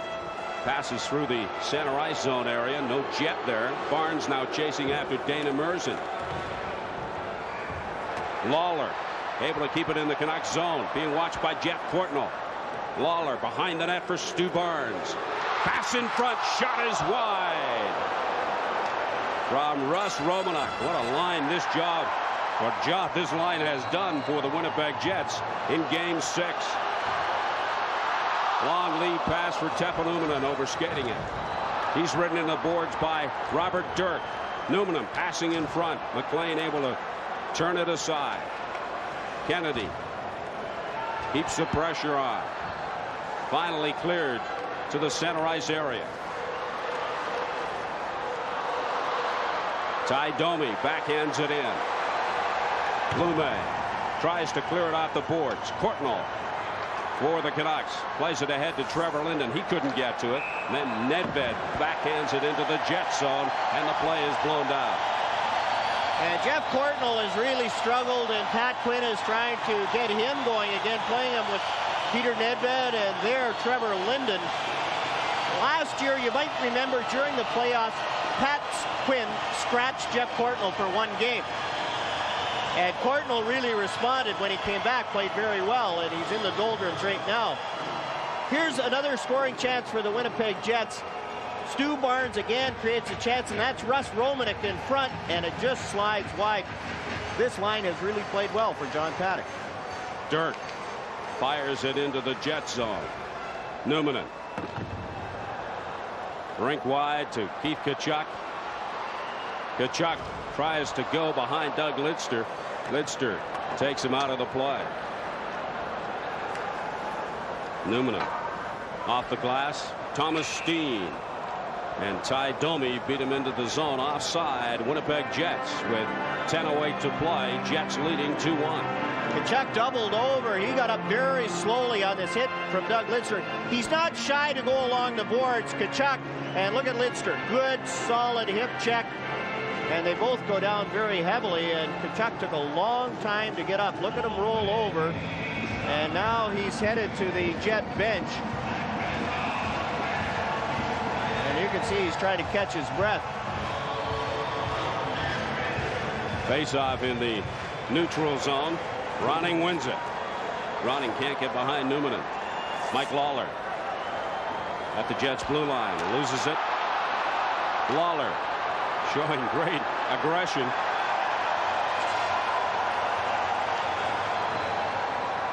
Passes through the center ice zone area. No Jet there. Barnes now chasing after Dana Murzin. Lawler able to keep it in the Canucks zone. Being watched by Jeff Courtnall. Lawler behind the net for Stu Barnes. Pass in front. Shot is wide. From Russ Romanuk. What a line this job this line has done for the Winnipeg Jets in Game 6. Long lead pass for Teppo Numminen, overskating it. He's ridden in the boards by Robert Dirk. Numminen passing in front. McLean able to turn it aside. Kennedy keeps the pressure on. Finally cleared to the center ice area. Ty Domi backhands it in. Lume tries to clear it off the boards. Courtnall for the Canucks. Plays it ahead to Trevor Linden. He couldn't get to it. And then Nedved backhands it into the Jet zone, and the play is blown down. And Jeff Courtnall has really struggled, and Pat Quinn is trying to get him going again, playing him with Peter Nedved and there Trevor Linden. Last year, you might remember during the playoffs, Pat Quinn scratched Jeff Courtnall for one game. And Courtnall really responded when he came back, played very well, and he's in the doldrums right now. Here's another scoring chance for the Winnipeg Jets. Stu Barnes again creates a chance, and that's Russ Romanuk in front, and it just slides wide. This line has really played well for John Paddock. Dirk fires it into the Jet zone. Numminen. Rink wide to Keith Tkachuk. Tkachuk tries to go behind Doug Lidster. Lidster takes him out of the play. Numminen off the glass. Thomas Steen and Ty Domi beat him into the zone offside. Winnipeg Jets with 10:08 to play. Jets leading 2-1. Tkachuk doubled over. He got up very slowly on this hit from Doug Lidster. He's not shy to go along the boards, Tkachuk. And look at Lidster. Good, solid hip check. And they both go down very heavily, and Tkachuk took a long time to get up. Look at him roll over. And now he's headed to the Jet bench. And you can see he's trying to catch his breath. Face-off in the neutral zone. Ronning wins it. Ronning can't get behind Numminen. Mike Lawler at the Jets blue line. Loses it. Lawler showing great aggression.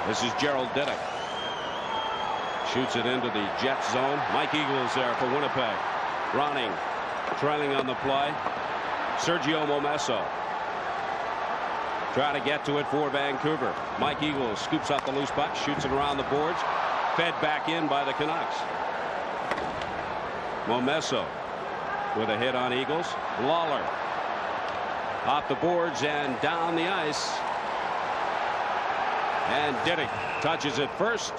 This is Gerald Diddick. Shoots it into the Jets zone. Mike Eagles there for Winnipeg. Ronning trailing on the play. Sergio Momesso. try to get to it for Vancouver. Mike Eagles scoops up the loose puck, shoots it around the boards, fed back in by the Canucks. Momesso with a hit on Eagles. Lawler off the boards and down the ice. And Didick touches it first.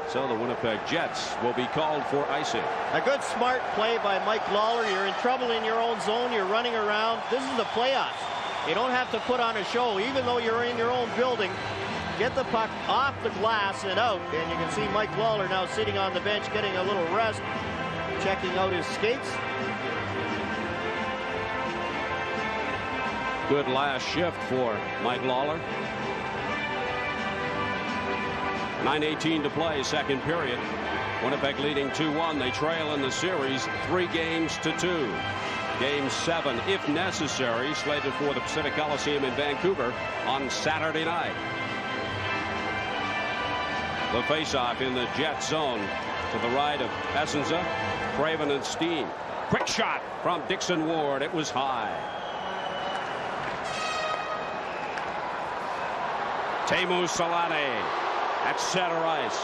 So the Winnipeg Jets will be called for icing. A good smart play by Mike Lawler. You're in trouble in your own zone. You're running around. This is the playoffs. You don't have to put on a show, even though you're in your own building. Get the puck off the glass and out. And you can see Mike Lawler now sitting on the bench, getting a little rest, checking out his skates. Good last shift for Mike Lawler. 9:18 to play, second period. Winnipeg leading 2-1. They trail in the series 3-2. Game 7, if necessary, slated for the Pacific Coliseum in Vancouver on Saturday night. The faceoff in the Jet zone to the right of Essenza, Craven and Steen. Quick shot from Dixon Ward. It was high. Teemu Selanne at center ice.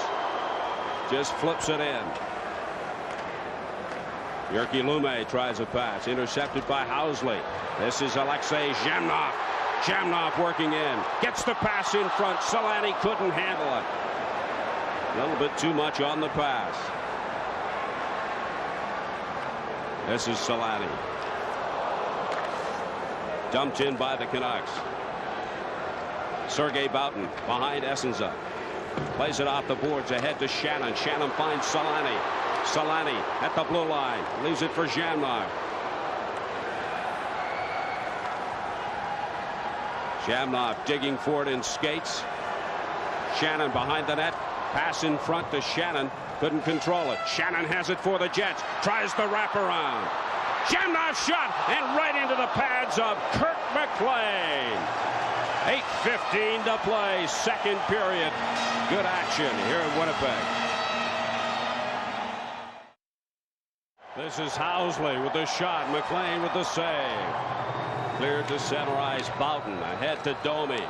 Just flips it in. Jyrki Lumme tries a pass. Intercepted by Housley. This is Alexei Zhamnov. Zhamnov working in. Gets the pass in front. Selanne couldn't handle it. A little bit too much on the pass. This is Selanne. Dumped in by the Canucks. Sergei Boughton behind Essenza. Plays it off the boards ahead to Shannon. Shannon finds Selanne. Selanne at the blue line. Leaves it for Zhamnov. Zhamnov digging for it in skates. Shannon behind the net. Pass in front to Shannon. Couldn't control it. Shannon has it for the Jets. Tries the wraparound. Zhamnov shot and right into the pads of Kirk McLean. 8:15 to play, second period. Good action here in Winnipeg. This is Housley with the shot. McLean with the save. Cleared to center ice. Boughton ahead to Domi.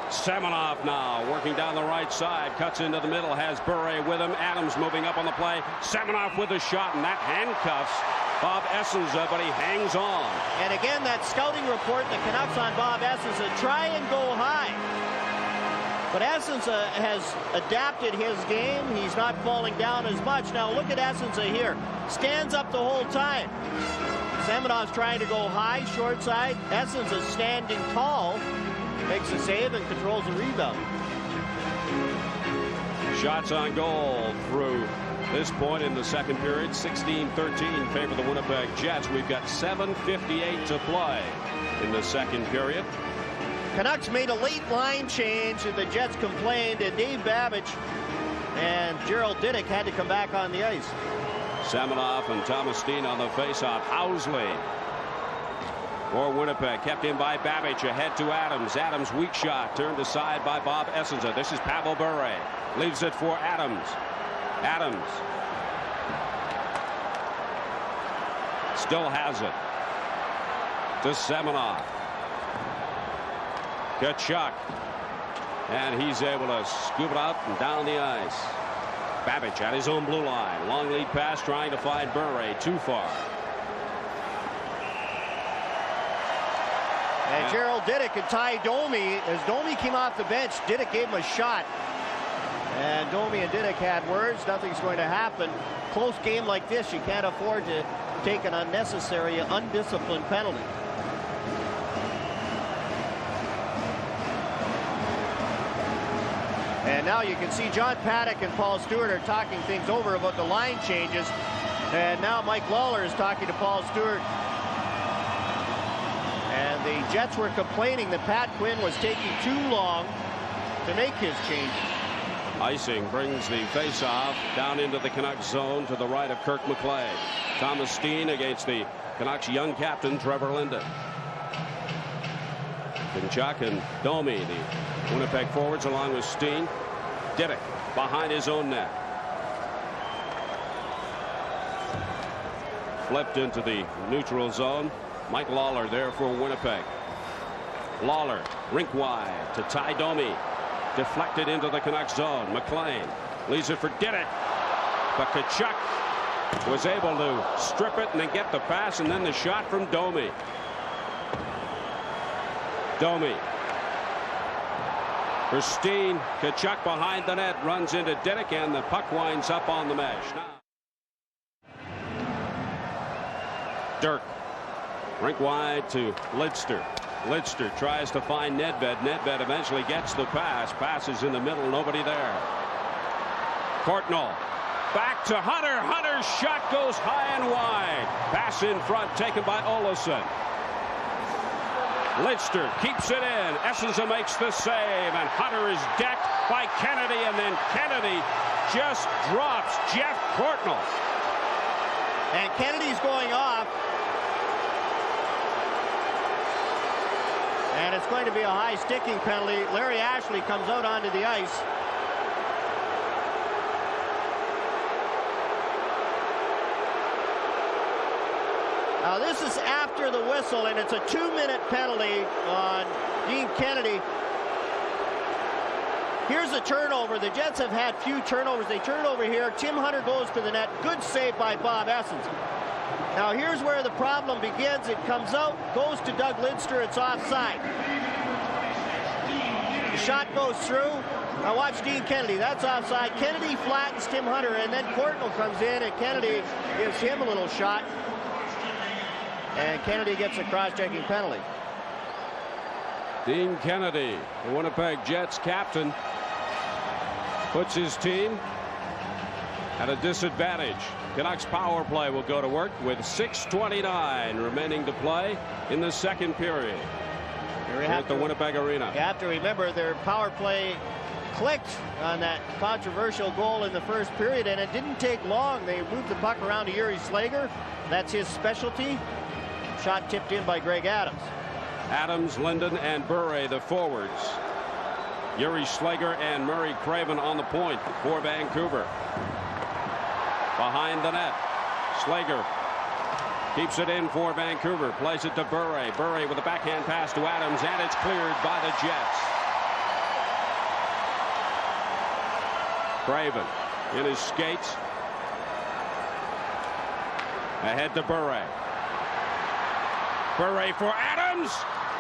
Semenov now working down the right side. Cuts into the middle. Has Bure with him. Adams moving up on the play. Semenov with the shot, and that handcuffs Bob Essenza, but he hangs on. And again, that scouting report, the Canucks on Bob Essenza, try and go high. But Essenza has adapted his game. He's not falling down as much. Now look at Essenza here. Stands up the whole time. Semenov's trying to go high, short side. Essenza standing tall. Makes a save and controls the rebound. Shots on goal through this point in the second period. 16-13 favor the Winnipeg Jets. We've got 7:58 to play in the second period. Canucks made a late line change and the Jets complained, and Dave Babbage and Gerald Didick had to come back on the ice. Semenov and Thomas Steen on the faceoff. Housley for Winnipeg, kept in by Babbage, ahead to Adams. Adams weak shot turned aside by Bob Essenza. This is Pavel Bure. Leaves it for Adams. Adams still has it to Semenov. Tkachuk, and he's able to scoop it out and down the ice. Babbage at his own blue line. Long lead pass trying to find Bure. Too far. And Gerald Didick and Ty Domi. As Domi came off the bench, Didick gave him a shot. And Domi and Didick had words. Nothing's going to happen. Close game like this, you can't afford to take an unnecessary, undisciplined penalty. And now you can see John Paddock and Paul Stewart are talking things over about the line changes. And now Mike Lawler is talking to Paul Stewart. And the Jets were complaining that Pat Quinn was taking too long to make his changes. Icing brings the face-off down into the Canucks zone to the right of Kirk McLean. Thomas Steen against the Canucks young captain Trevor Linden. Tkachuk and Domi, the Winnipeg forwards, along with Steen. Didick behind his own net. Flipped into the neutral zone. Mike Lawler there for Winnipeg. Lawler, rink wide to Ty Domi. Deflected into the Canucks zone. McLean leaves it for Diddick. But Tkachuk was able to strip it and then get the pass, and then the shot from Domi. Domi. For Steen. Tkachuk behind the net, runs into Diddick, and the puck winds up on the mesh. Now, Dirk. Rink wide to Lidster. Lidster tries to find Nedved. Nedved eventually gets the pass. Passes in the middle. Nobody there. Courtnall. Back to Hunter. Hunter's shot goes high and wide. Pass in front taken by Olofsson. Lidster keeps it in. Essenza makes the save, and Hunter is decked by Kennedy, and then Kennedy just drops Jeff Courtnall. And Kennedy's going off. And it's going to be a high sticking penalty. Larry Ashley comes out onto the ice. Now this is after the whistle, and it's a 2-minute penalty on Dean Kennedy. Here's a turnover. The Jets have had few turnovers. They turn over here. Tim Hunter goes to the net. Good save by Bob Essenza. Now here's where the problem begins. It comes out, goes to Doug Lidster. It's offside. The shot goes through. Now watch Dean Kennedy. That's offside. Kennedy flattens Tim Hunter, and then Courtnall comes in, and Kennedy gives him a little shot. And Kennedy gets a cross-checking penalty. Dean Kennedy, the Winnipeg Jets captain, puts his team at a disadvantage. Canucks power play will go to work with 6:29 remaining to play in the second period here at the Winnipeg Arena. You have to remember their power play clicked on that controversial goal in the first period, and it didn't take long. They moved the puck around to Yuri Slager. That's his specialty. Shot tipped in by Greg Adams. Adams, Linden, and Bure, the forwards. Yuri Slager and Murray Craven on the point for Vancouver. Behind the net, Slager keeps it in for Vancouver. Plays it to Bure. Bure with a backhand pass to Adams, and it's cleared by the Jets. Craven in his skates. Ahead to Bure. Bure for Adams.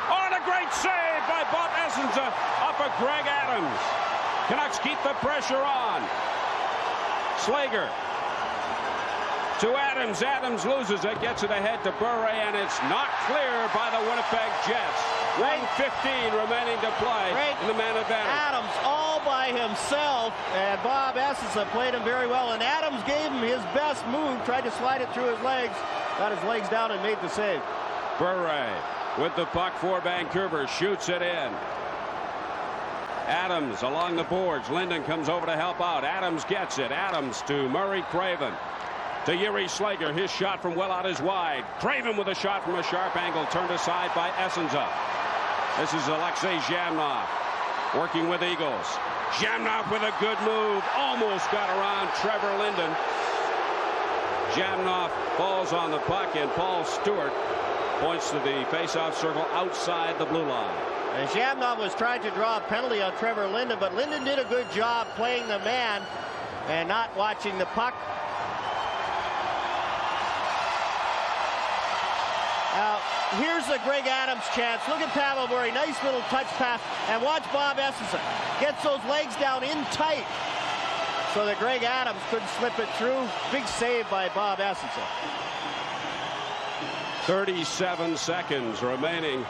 Oh, and a great save by Bob Essenza off of Greg Adams. Canucks keep the pressure on. Slager to Adams. Adams loses it, gets it ahead to Bure, and it's not clear by the Winnipeg Jets. 1:15 remaining to play in the man advantage. Adams all by himself, and Bob Essenza played him very well, and Adams gave him his best move, tried to slide it through his legs, got his legs down and made the save. Bure with the puck for Vancouver, shoots it in. Adams along the boards. Linden comes over to help out. Adams gets it. Adams to Murray Craven. To Yuri Slager. His shot from well out is wide. Craven with a shot from a sharp angle, turned aside by Essenza. This is Alexei Zhamnov working with Eagles. Zhamnov with a good move. Almost got around Trevor Linden. Zhamnov falls on the puck, and Paul Stewart points to the face-off circle outside the blue line. And Zhamnov was trying to draw a penalty on Trevor Linden, but Linden did a good job playing the man and not watching the puck. Now, here's a Greg Adams chance. Look at Pavel Bure, nice little touch pass, and watch Bob Essenza. Gets those legs down in tight so that Greg Adams couldn't slip it through. Big save by Bob Essenza. 37 seconds remaining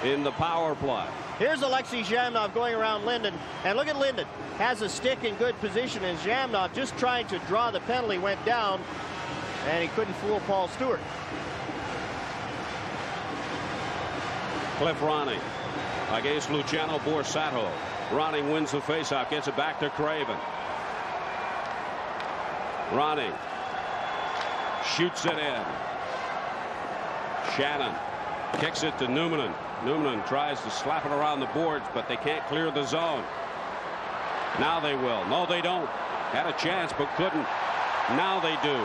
in the power play. Here's Alexei Zhamnov going around Linden, and look at Linden. Has a stick in good position, and Zhamnov just trying to draw the penalty went down, and he couldn't fool Paul Stewart. Cliff Ronning against Luciano Borsato. Ronning wins the faceoff, gets it back to Craven. Ronning shoots it in. Shannon kicks it to Newman. Newman tries to slap it around the boards, but they can't clear the zone. Now they will. No, they don't. Had a chance, but couldn't. Now they do.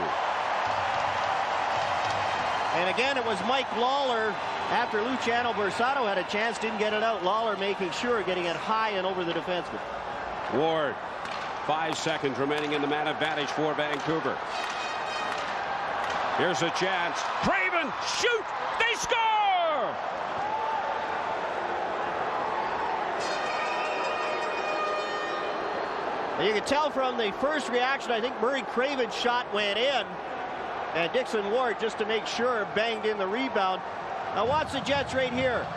And again, it was Mike Lawler After Luciano Borsato had a chance, didn't get it out. Lawler making sure, getting it high and over the defenseman. Ward, 5 seconds remaining in the man advantage for Vancouver. Here's a chance. Craven, shoot! They score! You can tell from the first reaction, I think Murray Craven's shot went in. And Dixon Ward, just to make sure, banged in the rebound. Now watch the Jets right here.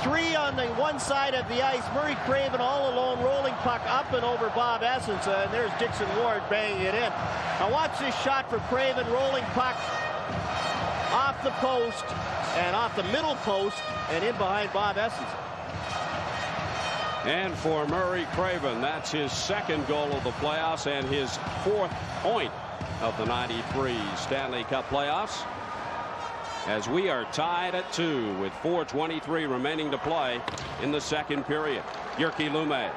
3 on the one side of the ice. Murray Craven all alone, rolling puck up and over Bob Essensa, and there's Dixon Ward banging it in. Now watch this shot for Craven, rolling puck off the post and off the middle post and in behind Bob Essensa. And for Murray Craven, that's his second goal of the playoffs and his 4th point of the '93 Stanley Cup playoffs. As we are tied at 2 with 4:23 remaining to play in the second period. Jyrki Lumme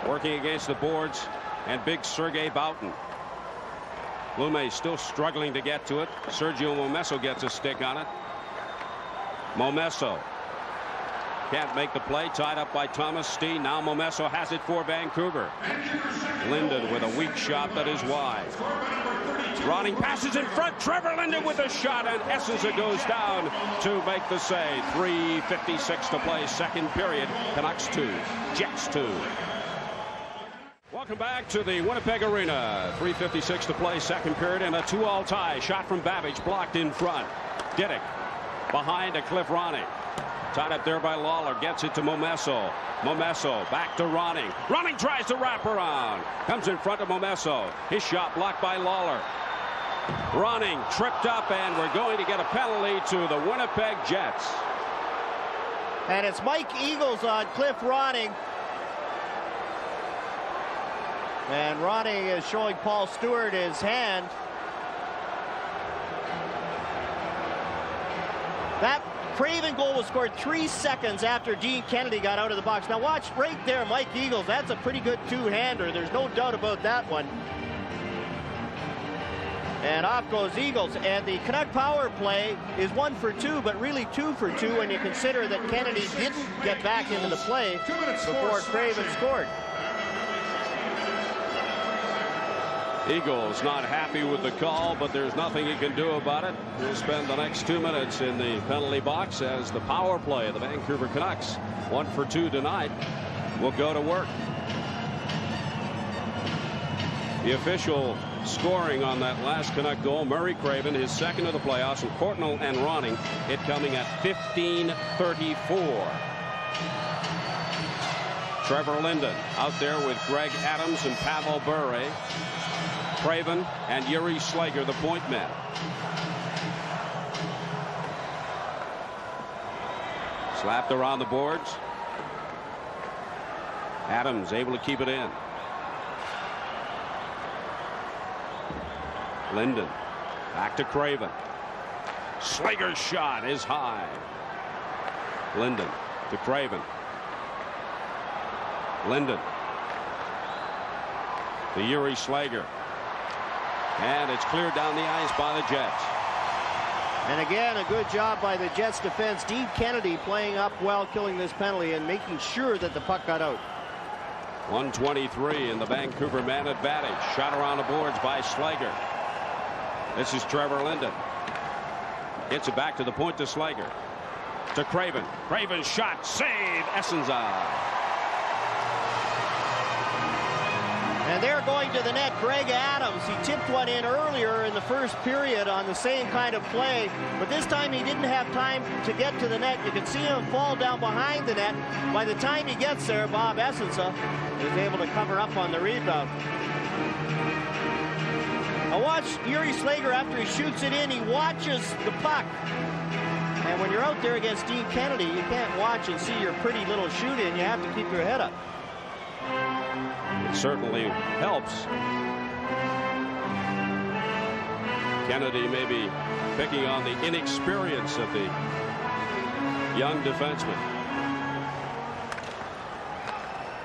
working against the boards and big Sergei Boughton. Lumme still struggling to get to it. Sergio Momesso gets a stick on it. Momesso can't make the play, tied up by Thomas Steen. Now Momesso has it for Vancouver. Linden with a weak shot that is wide. Ronning passes in front. Trevor Linden with a shot, and Essensa goes down to make the save. 3:56 to play, second period. Canucks 2, Jets 2. Welcome back to the Winnipeg Arena. 3:56 to play, second period, and a 2-all tie. Shot from Babbage, blocked in front. Diddick behind to Cliff Ronning. Tied up there by Lawler, gets it to Momesso. Momesso back to Ronning. Ronning tries to wrap around. Comes in front of Momesso. His shot blocked by Lawler. Ronning tripped up, and we're going to get a penalty to the Winnipeg Jets. And it's Mike Eagles on Cliff Ronning. And Ronning is showing Paul Stewart his hand. That Craven goal was scored 3 seconds after Dean Kennedy got out of the box. Now watch right there, Mike Eagles. That's a pretty good two-hander. There's no doubt about that one. And off goes Eagles. And the Canuck power play is 1 for 2, but really 2 for 2 when you consider that Kennedy didn't get back into the play before Craven scored. Eagles not happy with the call, but there's nothing he can do about it. He'll spend the next 2 minutes in the penalty box as the power play of the Vancouver Canucks, 1 for 2 tonight, will go to work. The official scoring on that last Canuck goal, Murray Craven, his second of the playoffs, and Courtnall and Ronning, it coming at 15:34. Trevor Linden out there with Greg Adams and Pavel Bure. Craven and Yuri Slager, the point men. Slapped around the boards. Adams able to keep it in. Linden back to Craven. Slager's shot is high. Linden to Craven. Linden to Yuri Slager. And it's cleared down the ice by the Jets. And again, a good job by the Jets defense. Dean Kennedy playing up well, killing this penalty and making sure that the puck got out. 1:23 in the Vancouver man advantage. Shot around the boards by Slager. This is Trevor Linden. Gets it back to the point to Slager. To Craven. Craven's shot. Save. Essensa. And they're going to the net. Greg Adams, he tipped one in earlier in the first period on the same kind of play, but this time he didn't have time to get to the net. You can see him fall down behind the net. By the time he gets there, Bob Essensa is able to cover up on the rebound. Now watch Yuri Slager after he shoots it in. He watches the puck. And when you're out there against Dean Kennedy, you can't watch and see your pretty little shoot in. You have to keep your head up. It certainly helps. Kennedy may be picking on the inexperience of the young defenseman.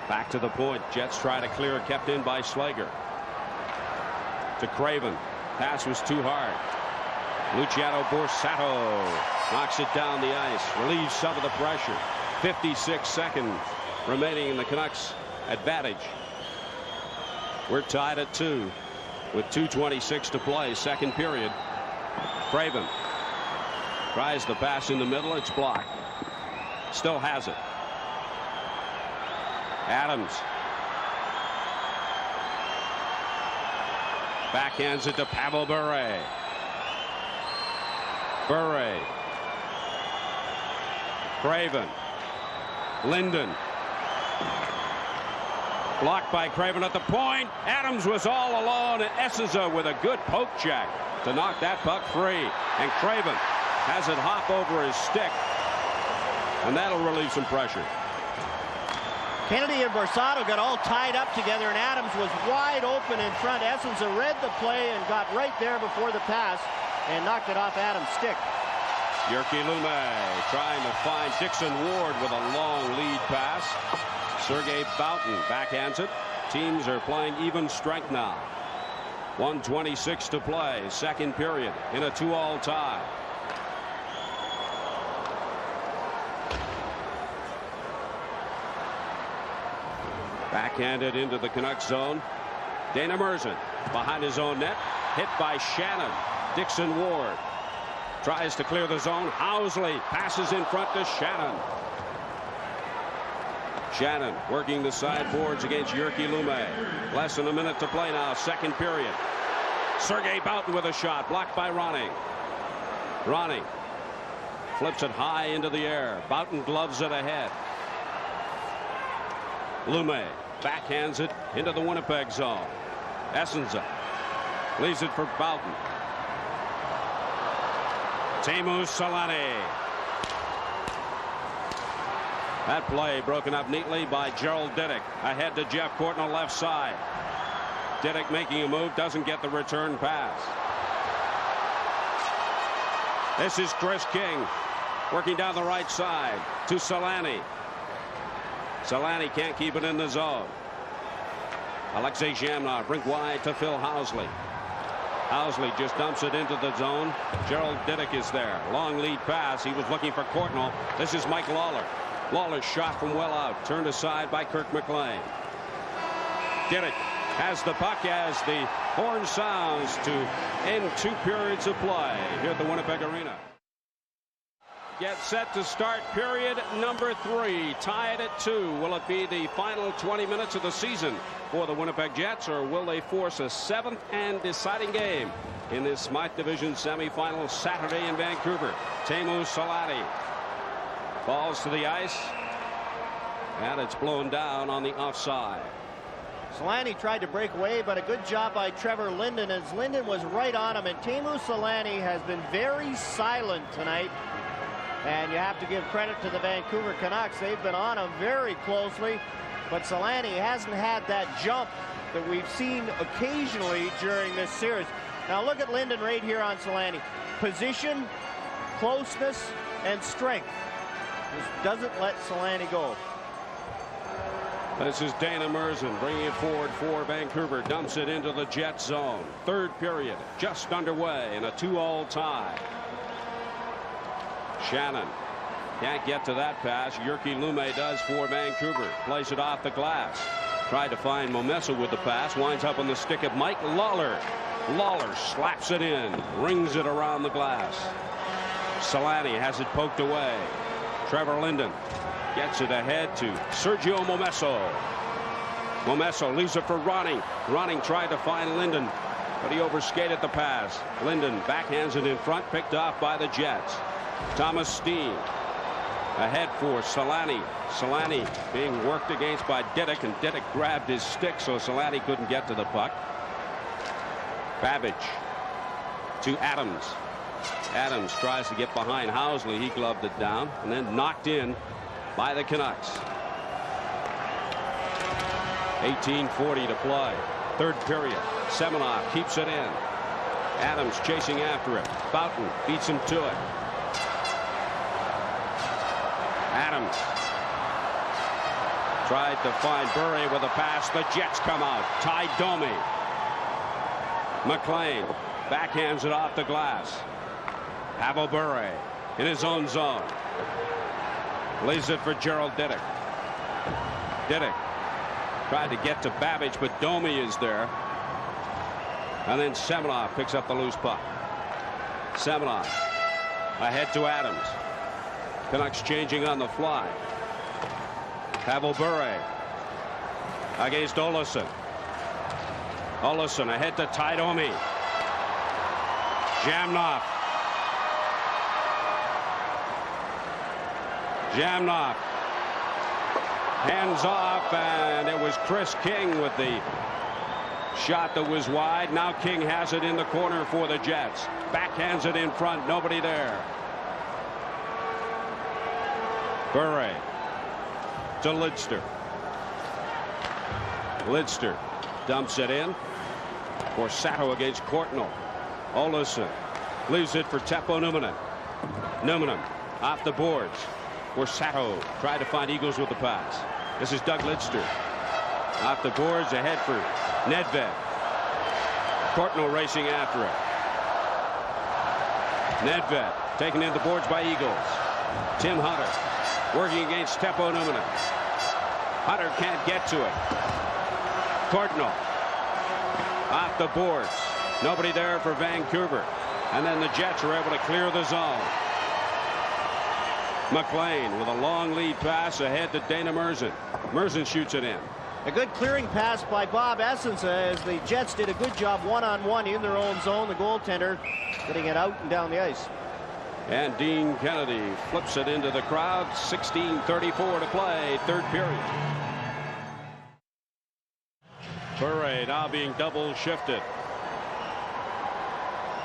Back to the point. Jets try to clear, kept in by Slager. To Craven. Pass was too hard. Luciano Borsato knocks it down the ice, relieves some of the pressure. 56 seconds remaining in the Canucks advantage. We're tied at 2 with 2:26 to play, second period. Craven tries the pass in the middle. It's blocked. Still has it. Adams backhands it to Pavel Bure. Bure. Craven. Linden. Blocked by Craven at the point. Adams was all alone, and Essenza with a good poke check to knock that puck free. And Craven has it hop over his stick, and that'll relieve some pressure. Kennedy and Borsato got all tied up together, and Adams was wide open in front. Essenza read the play and got right there before the pass and knocked it off Adams' stick. Jyrki Lumme trying to find Dixon Ward with a long lead pass. Sergei Boughton backhands it. Teams are playing even strength now. 1:26 to play, second period in a 2-all tie. Backhanded into the Canucks zone. Dana Merzen behind his own net, hit by Shannon. Dixon Ward tries to clear the zone. Housley passes in front to Shannon. Shannon working the sideboards against Jyrki Lumme. Less than a minute to play now, second period. Sergei Boughton with a shot, blocked by Ronning. Ronning flips it high into the air. Boughton gloves it ahead. Lumme backhands it into the Winnipeg zone. Essenza leaves it for Boughton. Teemu Selanne. That play broken up neatly by Gerald Diduck. Ahead to Jeff Courtnall left side. Diduck making a move, doesn't get the return pass. This is Chris King working down the right side to Selanne. Selanne can't keep it in the zone. Alexei Zhamnov rink wide to Phil Housley. Housley just dumps it into the zone. Gerald Diduck is there. Long lead pass. He was looking for Courtnall. This is Mike Lawler. Lawler's shot from well out, turned aside by Kirk McLean. Diduck has the puck as the horn sounds to end 2 periods of play here at the Winnipeg Arena. Get set to start period number 3, tied at 2. Will it be the final 20 minutes of the season for the Winnipeg Jets, or will they force a 7th and deciding game in this Smythe Division semifinal Saturday in Vancouver? Teemu Selanne falls to the ice, and it's blown down on the offside. Selanne tried to break away, but a good job by Trevor Linden, as Linden was right on him. And Teemu Selanne has been very silent tonight, and you have to give credit to the Vancouver Canucks. They've been on him very closely, but Selanne hasn't had that jump that we've seen occasionally during this series. Now look at Linden right here on Selanne. Position, closeness, and strength. Just doesn't let Selanne go. This is Dana Merzen bringing it forward for Vancouver. Dumps it into the Jet zone. Third period just underway in a 2-all tie. Shannon can't get to that pass. Jyrki Lumme does for Vancouver. Plays it off the glass. Tried to find Momesa with the pass. Winds up on the stick of Mike Lawler. Lawler slaps it in. Rings it around the glass. Selanne has it poked away. Trevor Linden gets it ahead to Sergio Momesso. Momesso leaves it for Ronning. Ronning tried to find Linden, but he overskated the pass. Linden backhands it in front, picked off by the Jets. Thomas Steen ahead for Selanne. Selanne being worked against by Diduck, and Diduck grabbed his stick so Selanne couldn't get to the puck. Babbage to Adams. Adams tries to get behind Housley. He gloved it down and then knocked in by the Canucks. 18:40 to play. Third period. Semenov keeps it in. Adams chasing after it. Boughton beats him to it. Adams tried to find Bure with a pass. The Jets come out. Ty Domi. McLean backhands it off the glass. Pavel Bure in his own zone. Lays it for Gerald Didick. Didick tried to get to Babbage, but Domi is there. And then Semenov picks up the loose puck. Semenov ahead to Adams. Canucks changing on the fly. Pavel Bure against Olofsson. Olofsson ahead to Ty Domi. Jamnov. Jamnov. Hands off, and it was Chris King with the shot that was wide. Now King has it in the corner for the Jets. Backhands it in front. Nobody there. Bure to Lidster. Lidster dumps it in for Sato against Courtnall. Olofsson leaves it for Teppo Numminen. Numminen off the boards for Sato. Tried to find Eagles with the pass. This is Doug Lidster. Off the boards ahead for Nedved. Courtnall racing after it. Nedved taken in the boards by Eagles. Tim Hunter working against Teppo Numminen. Hunter can't get to it. Courtnall off the boards. Nobody there for Vancouver. And then the Jets are able to clear the zone. McLean with a long lead pass ahead to Dana Merzen. Merzen shoots it in. A good clearing pass by Bob Essensa as the Jets did a good job one-on-one in their own zone. The goaltender getting it out and down the ice. And Dean Kennedy flips it into the crowd. 16:34 to play, third period. Bure now being double shifted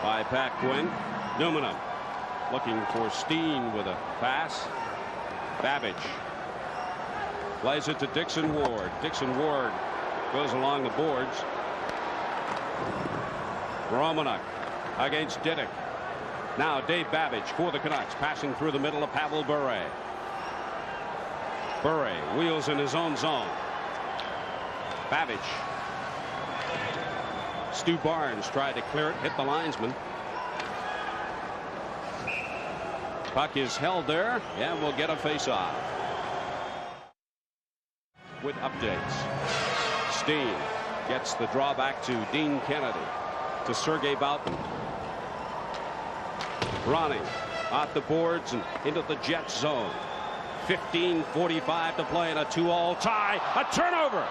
by Pat Quinn. Numminen looking for Steen with a pass. Babbage plays it to Dixon Ward. Dixon Ward goes along the boards. Romanuk against Didick. Now Dave Babbage for the Canucks, passing through the middle of Pavel Bure. Bure wheels in his own zone. Babbage. Stu Barnes tried to clear it, hit the linesman. Puck is held there, and we'll get a face-off. With updates. Steen gets the draw back to Dean Kennedy. To Sergei Boughton. Ronning off the boards and into the Jets zone. 15:45 to play in a 2-all tie. A turnover.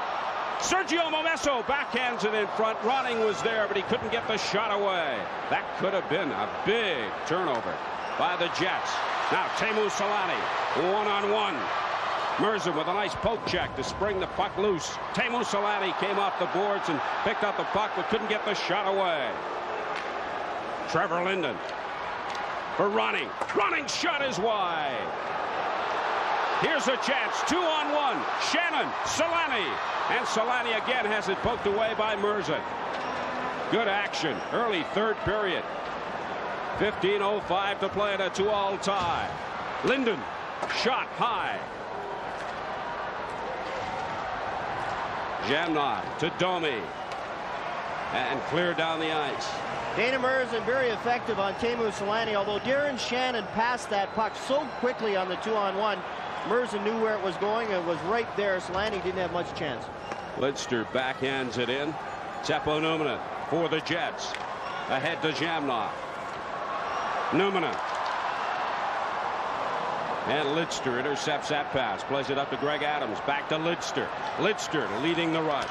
Sergio Momesso backhands it in front. Ronning was there, but he couldn't get the shot away. That could have been a big turnover by the Jets. Now Teemu Selanne one-on-one. Merzen with a nice poke check to spring the puck loose. Teemu Selanne came off the boards and picked up the puck, but couldn't get the shot away. Trevor Linden for Ronning. Ronning shot is wide. Here's a chance. 2-on-1. Shannon, Selanne. And Selanne again has it poked away by Merzen. Good action. Early third period. 15:05 to play in a 2-all tie. Linden shot high. Jamnov to Domi. And clear down the ice. Dana Merzen very effective on Teemu Selanne, although Darren Shannon passed that puck so quickly on the 2-on-1. Merzen knew where it was going and was right there. Selanne didn't have much chance. Lidster backhands it in. Teppo Numminen for the Jets. Ahead to Jamnov. Numminen. And Lidster intercepts that pass. Plays it up to Greg Adams. Back to Lidster. Lidster leading the rush.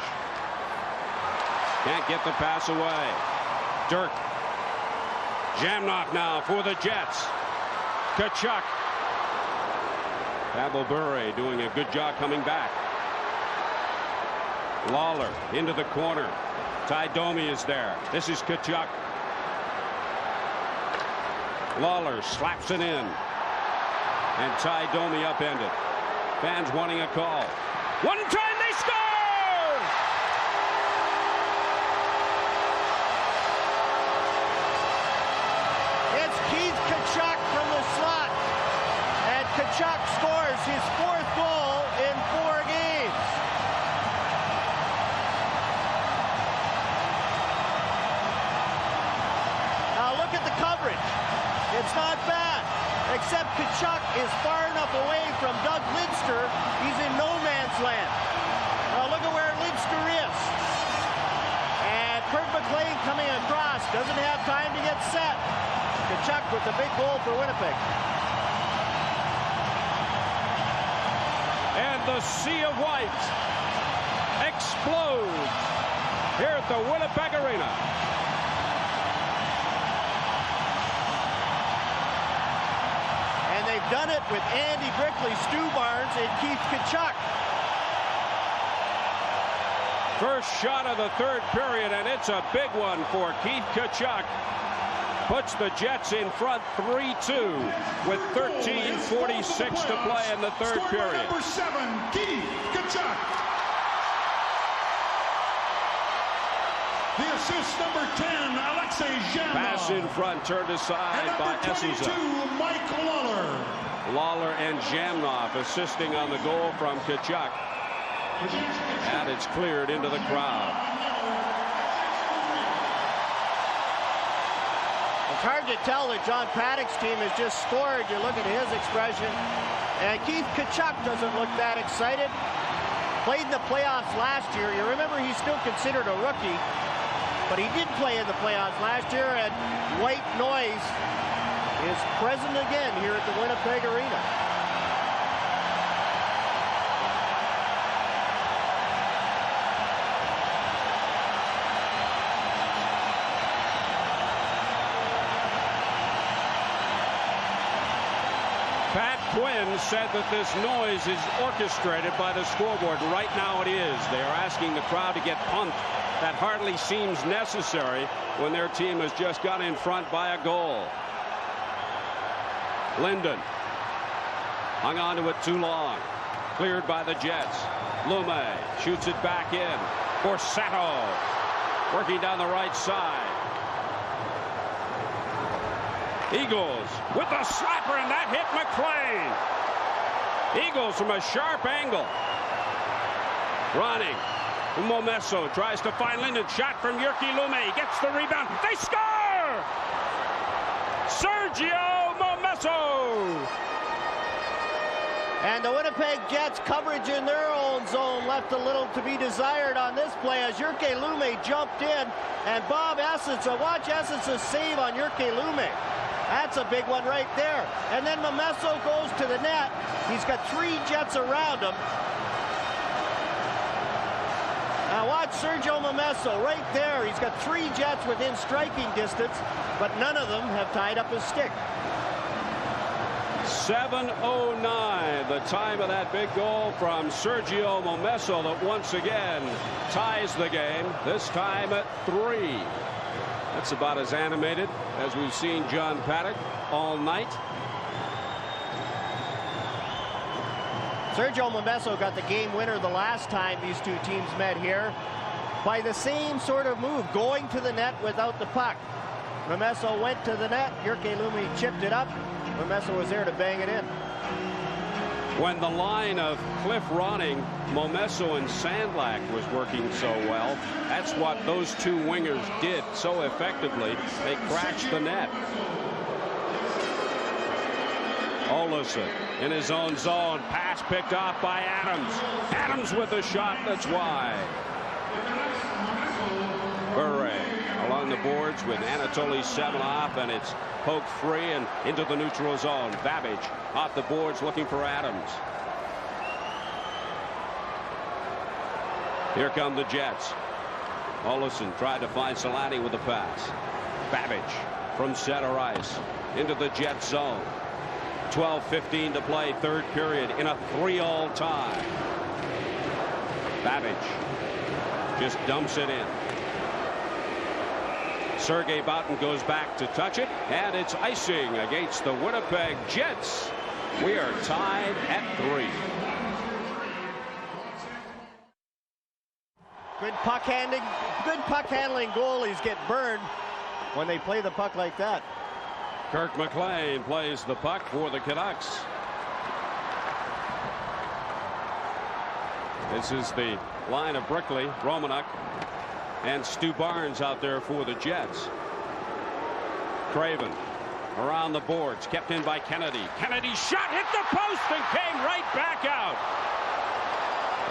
Can't get the pass away. Dirk. Jamnov now for the Jets. Tkachuk. Pavel Bure doing a good job coming back. Lawler into the corner. Ty Domi is there. This is Tkachuk. Lawler slaps it in. And Ty Domi upended. Fans wanting a call. One time they score! It's Keith Tkachuk from the slot. And Tkachuk scores his 4th goal in 4 games. Now look at the coverage. It's not Tkachuk is far enough away from Doug Lidster, he's in no man's land. Now look at where Lidster is. And Kurt McLean coming across, doesn't have time to get set. Tkachuk with the big goal for Winnipeg. And the sea of white explodes here at the Winnipeg Arena. And they've done it with Andy Brickley, Stu Barnes, and Keith Tkachuk. First shot of the third period, and it's a big one for Keith Tkachuk. Puts the Jets in front 3-2 with 13:46 to play in the third period. Number 7, Keith Tkachuk. The assist, number 10, Alexei Zhamov. Pass in front, turned aside by Essenza. Mike Lawler. Lawler and Zhamov assisting on the goal from Tkachuk. And it's cleared into the crowd. It's hard to tell that John Paddock's team has just scored. You look at his expression. And Keith Tkachuk doesn't look that excited. Played in the playoffs last year. You remember he's still considered a rookie. But he did play in the playoffs last year, and white noise is present again here at the Winnipeg Arena. Pat Quinn said that this noise is orchestrated by the scoreboard. Right now it is. They are asking the crowd to get pumped. That hardly seems necessary when their team has just got in front by a goal. Linden hung on to it too long. Cleared by the Jets. Lume shoots it back in. Borsato working down the right side. Eagles with the slapper, and that hit McLean. Eagles from a sharp angle. Running. Momesso tries to find Linden. Shot from Jyrki Lume. Gets the rebound. They score! Sergio Momesso! And the Winnipeg Jets coverage in their own zone left a little to be desired on this play as Jyrki Lume jumped in. And Bob Essenza, watch Essenza save on Jyrki Lume. That's a big one right there. And then Momesso goes to the net. He's got 3 Jets around him. Now watch Sergio Momesso right there. He's got 3 Jets within striking distance, but none of them have tied up his stick. 7:09, the time of that big goal from Sergio Momesso that once again ties the game, this time at 3. That's about as animated as we've seen John Paddock all night. Sergio Momesso got the game winner the last time these two teams met here by the same sort of move, going to the net without the puck. Momesso went to the net. Jyrki Lume chipped it up. Momesso was there to bang it in. When the line of Cliff Ronning, Momesso, and Sandlak was working so well, that's what those two wingers did so effectively. They crashed the net. Olsen in his own zone. Pass picked off by Adams. Adams with a shot that's wide. Bure along the boards with Anatoly Semenov, and it's poked free and into the neutral zone. Babbage off the boards looking for Adams. Here come the Jets. Olsen tried to find Solani with the pass. Babbage from center ice into the Jet zone. 12:15 to play, third period in a 3-all tie. Babbage just dumps it in. Sergei Boutin goes back to touch it, and it's icing against the Winnipeg Jets. We are tied at 3. Good puck handling goalies get burned when they play the puck like that. Kirk McLean plays the puck for the Canucks. This is the line of Brickley, Romanuk, and Stu Barnes out there for the Jets. Craven around the boards, kept in by Kennedy. Kennedy's shot hit the post and came right back out.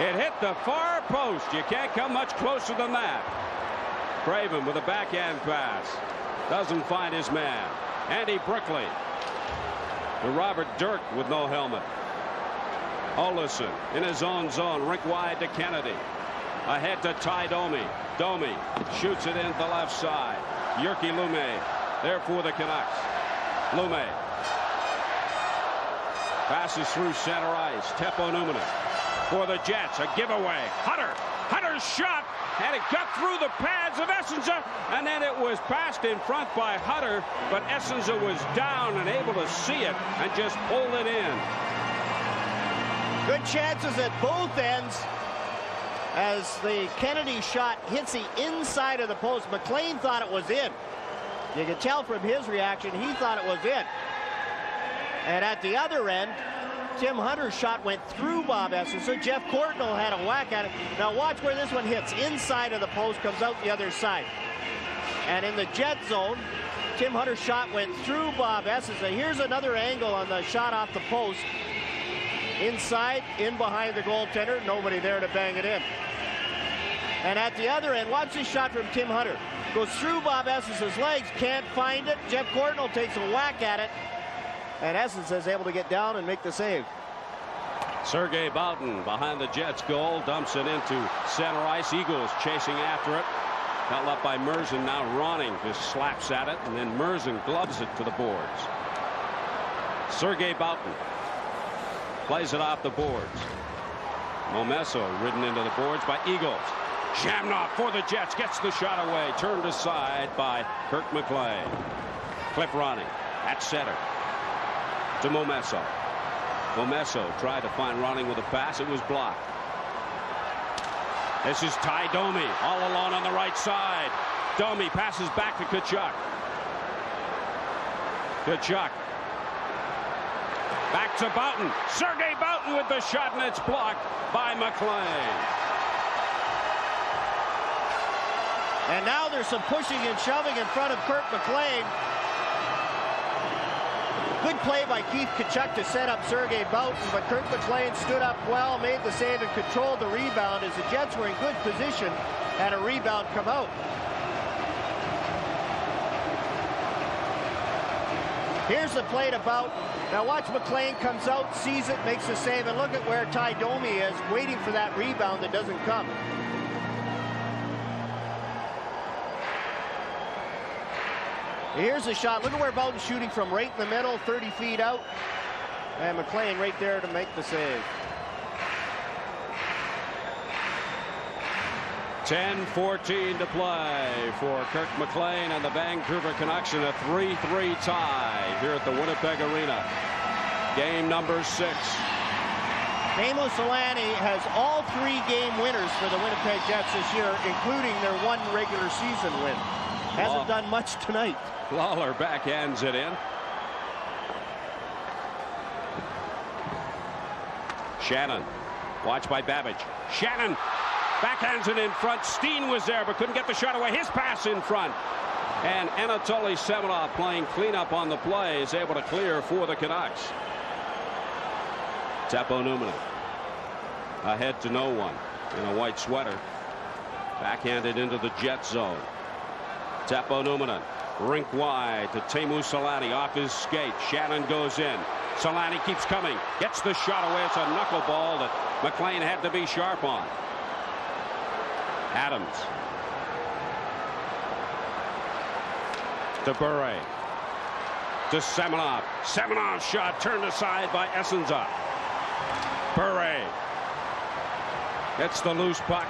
It hit the far post. You can't come much closer than that. Craven with a backhand pass. Doesn't find his man. Andy Brickley to Robert Dirk with no helmet. Olesen in his own zone, rink wide to Kennedy. Ahead to Ty Domi. Domi shoots it in the left side. Jyrki Lumme there for the Canucks. Lumme passes through center ice. Teppo Numminen for the Jets. A giveaway. Hutter's shot, and it got through the pads of Essenza, and then it was passed in front by Hutter, but Essenza was down and able to see it and just pulled it in. Good chances at both ends as the Kennedy shot hits the inside of the post. McLean thought it was in. You can tell from his reaction, he thought it was in. And at the other end, Tim Hunter's shot went through Bob Essenza. Jeff Courtnall had a whack at it. Now watch where this one hits. Inside of the post, comes out the other side. And in the Jet zone, Tim Hunter's shot went through Bob Essenza. Here's another angle on the shot off the post. Inside, in behind the goaltender, nobody there to bang it in. And at the other end, watch this shot from Tim Hunter. Goes through Bob Essenza's legs, can't find it. Jeff Courtnall takes a whack at it, and Essenza is able to get down and make the save. Sergei Boughton behind the Jets goal, dumps it into center ice. Eagles chasing after it. Held up by Merzen. Now Ronning just slaps at it, and then Merzen gloves it to the boards. Sergei Boughton plays it off the boards. Momesso ridden into the boards by Eagles. Shamrock for the Jets, gets the shot away, turned aside by Kirk McLean. Cliff Ronning at center to Momesso. Momesso tried to find Ronning with a pass. It was blocked. This is Ty Domi all alone on the right side. Domi passes back to Tkachuk. Tkachuk back to Boughton. Sergei Boughton with the shot, and it's blocked by McLean. And now there's some pushing and shoving in front of Kirk McLean. Good play by Keith Tkachuk to set up Sergei Boughton, but Kirk McLean stood up well, made the save, and controlled the rebound as the Jets were in good position and a rebound come out. Here's the play to Boughton. Now watch McLean comes out, sees it, makes the save, and look at where Ty Domi is, waiting for that rebound that doesn't come. Here's the shot. Look at where Boughton's shooting from, right in the middle, 30 feet out. And McLean right there to make the save. 10:14 to play for Kirk McLean and the Vancouver Canucks in a 3-3 tie here at the Winnipeg Arena. Game number 6. Teemu Selanne has all 3 game winners for the Winnipeg Jets this year, including their 1 regular season win. Hasn't done much tonight. Lawler backhands it in. Shannon, watched by Babbage. Shannon backhands it in front. Steen was there but couldn't get the shot away. His pass in front. And Anatoly Semenov, playing cleanup on the play, is able to clear for the Canucks. Teppo Numminen ahead to no one in a white sweater. Backhanded into the Jet zone. Teppo Numminen, rink wide to Teemu Selanne, off his skate. Shannon goes in. Selanne keeps coming, gets the shot away. It's a knuckleball that McLean had to be sharp on. Adams to Bure to Semenov. Semenov's shot turned aside by Essenza. Bure gets the loose puck.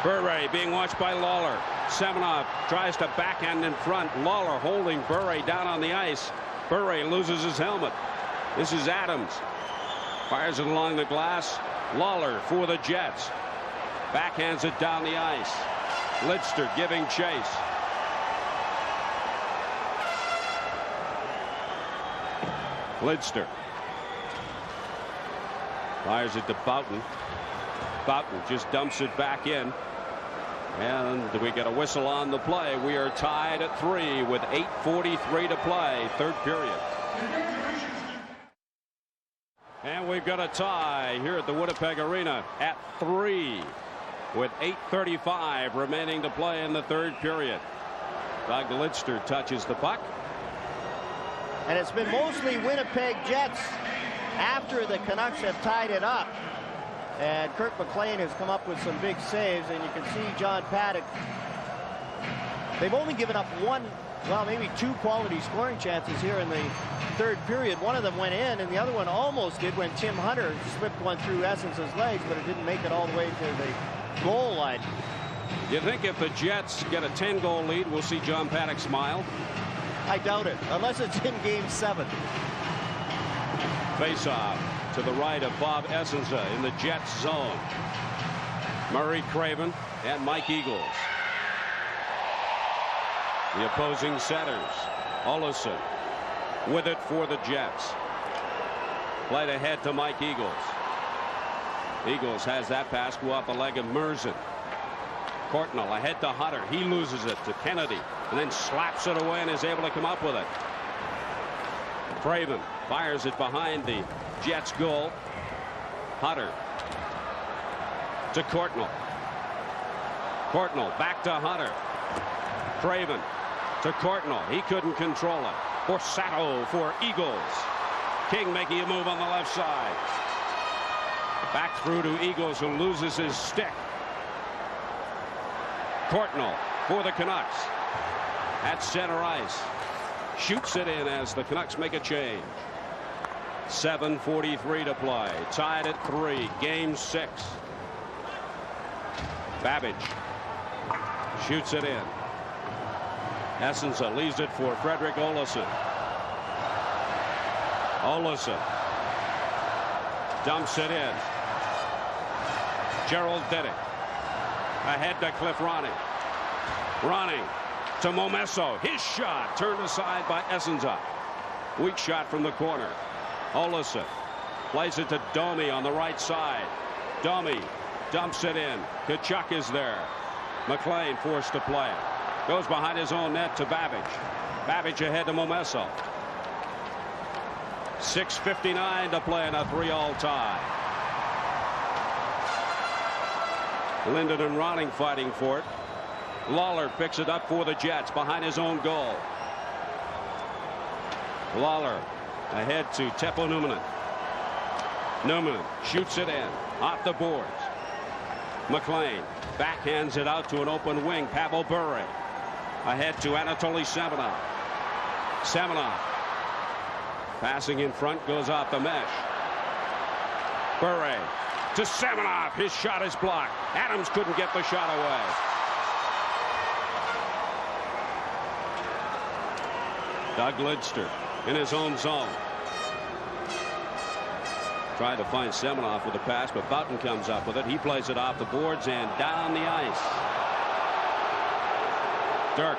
Bure being watched by Lawler. Semenov tries to backhand in front. Lawler holding Bure down on the ice. Bure loses his helmet. This is Adams. Fires it along the glass. Lawler for the Jets. Backhands it down the ice. Lidster giving chase. Lidster fires it to Boughton. Boughton just dumps it back in. And we get a whistle on the play. We are tied at 3 with 8:43 to play, third period. And we've got a tie here at the Winnipeg Arena at 3 with 8:35 remaining to play in the third period. Doug Lidster touches the puck. And it's been mostly Winnipeg Jets after the Canucks have tied it up. And Kirk McLean has come up with some big saves, and you can see John Paddock. They've only given up one, well, maybe two quality scoring chances here in the third period. One of them went in, and the other one almost did when Tim Hunter slipped one through Essence's legs, but it didn't make it all the way to the goal line. You think if the Jets get a 10-goal lead, we'll see John Paddock smile? I doubt it, unless it's in Game 7. Face-off to the right of Bob Essenza in the Jets zone. Murray Craven and Mike Eagles. The opposing setters. Olesen with it for the Jets. Played ahead to Mike Eagles. Eagles has that pass go off the leg of Merzen. Courtnall ahead to Hunter. He loses it to Kennedy and then slaps it away and is able to come up with it. Craven fires it behind the Jets goal. Hunter to Courtnall. Courtnall back to Hunter. Craven to Courtnall. He couldn't control it. Borsato for Eagles. King making a move on the left side. Back through to Eagles, who loses his stick. Courtnall for the Canucks at center ice. Shoots it in as the Canucks make a change. 7:43 to play. Tied at 3. Game 6. Babbage shoots it in. Essenza leaves it for Frederick Olesen. Olesen dumps it in. Gerald Diddick ahead to Cliff Ronning. Ronning to Momesso. His shot turned aside by Essenza. Weak shot from the corner. Olesen plays it to Domi on the right side. Domi dumps it in. Tkachuk is there. McLean forced to play. Goes behind his own net to Babbage. Babbage ahead to Momesso. 6:59 to play in a 3-all tie. Linden and Ronning fighting for it. Lawler picks it up for the Jets behind his own goal. Lawler ahead to Teppo Numminen. Numminen shoots it in off the boards. McLean backhands it out to an open wing. Pavel Bure ahead to Anatoly Semenov. Semenov passing in front, goes off the mesh. Bure to Semenov. His shot is blocked. Adams couldn't get the shot away. Doug Lidster in his own zone. Tried to find Semenov with a pass, but Boughton comes up with it. He plays it off the boards and down the ice. Dirk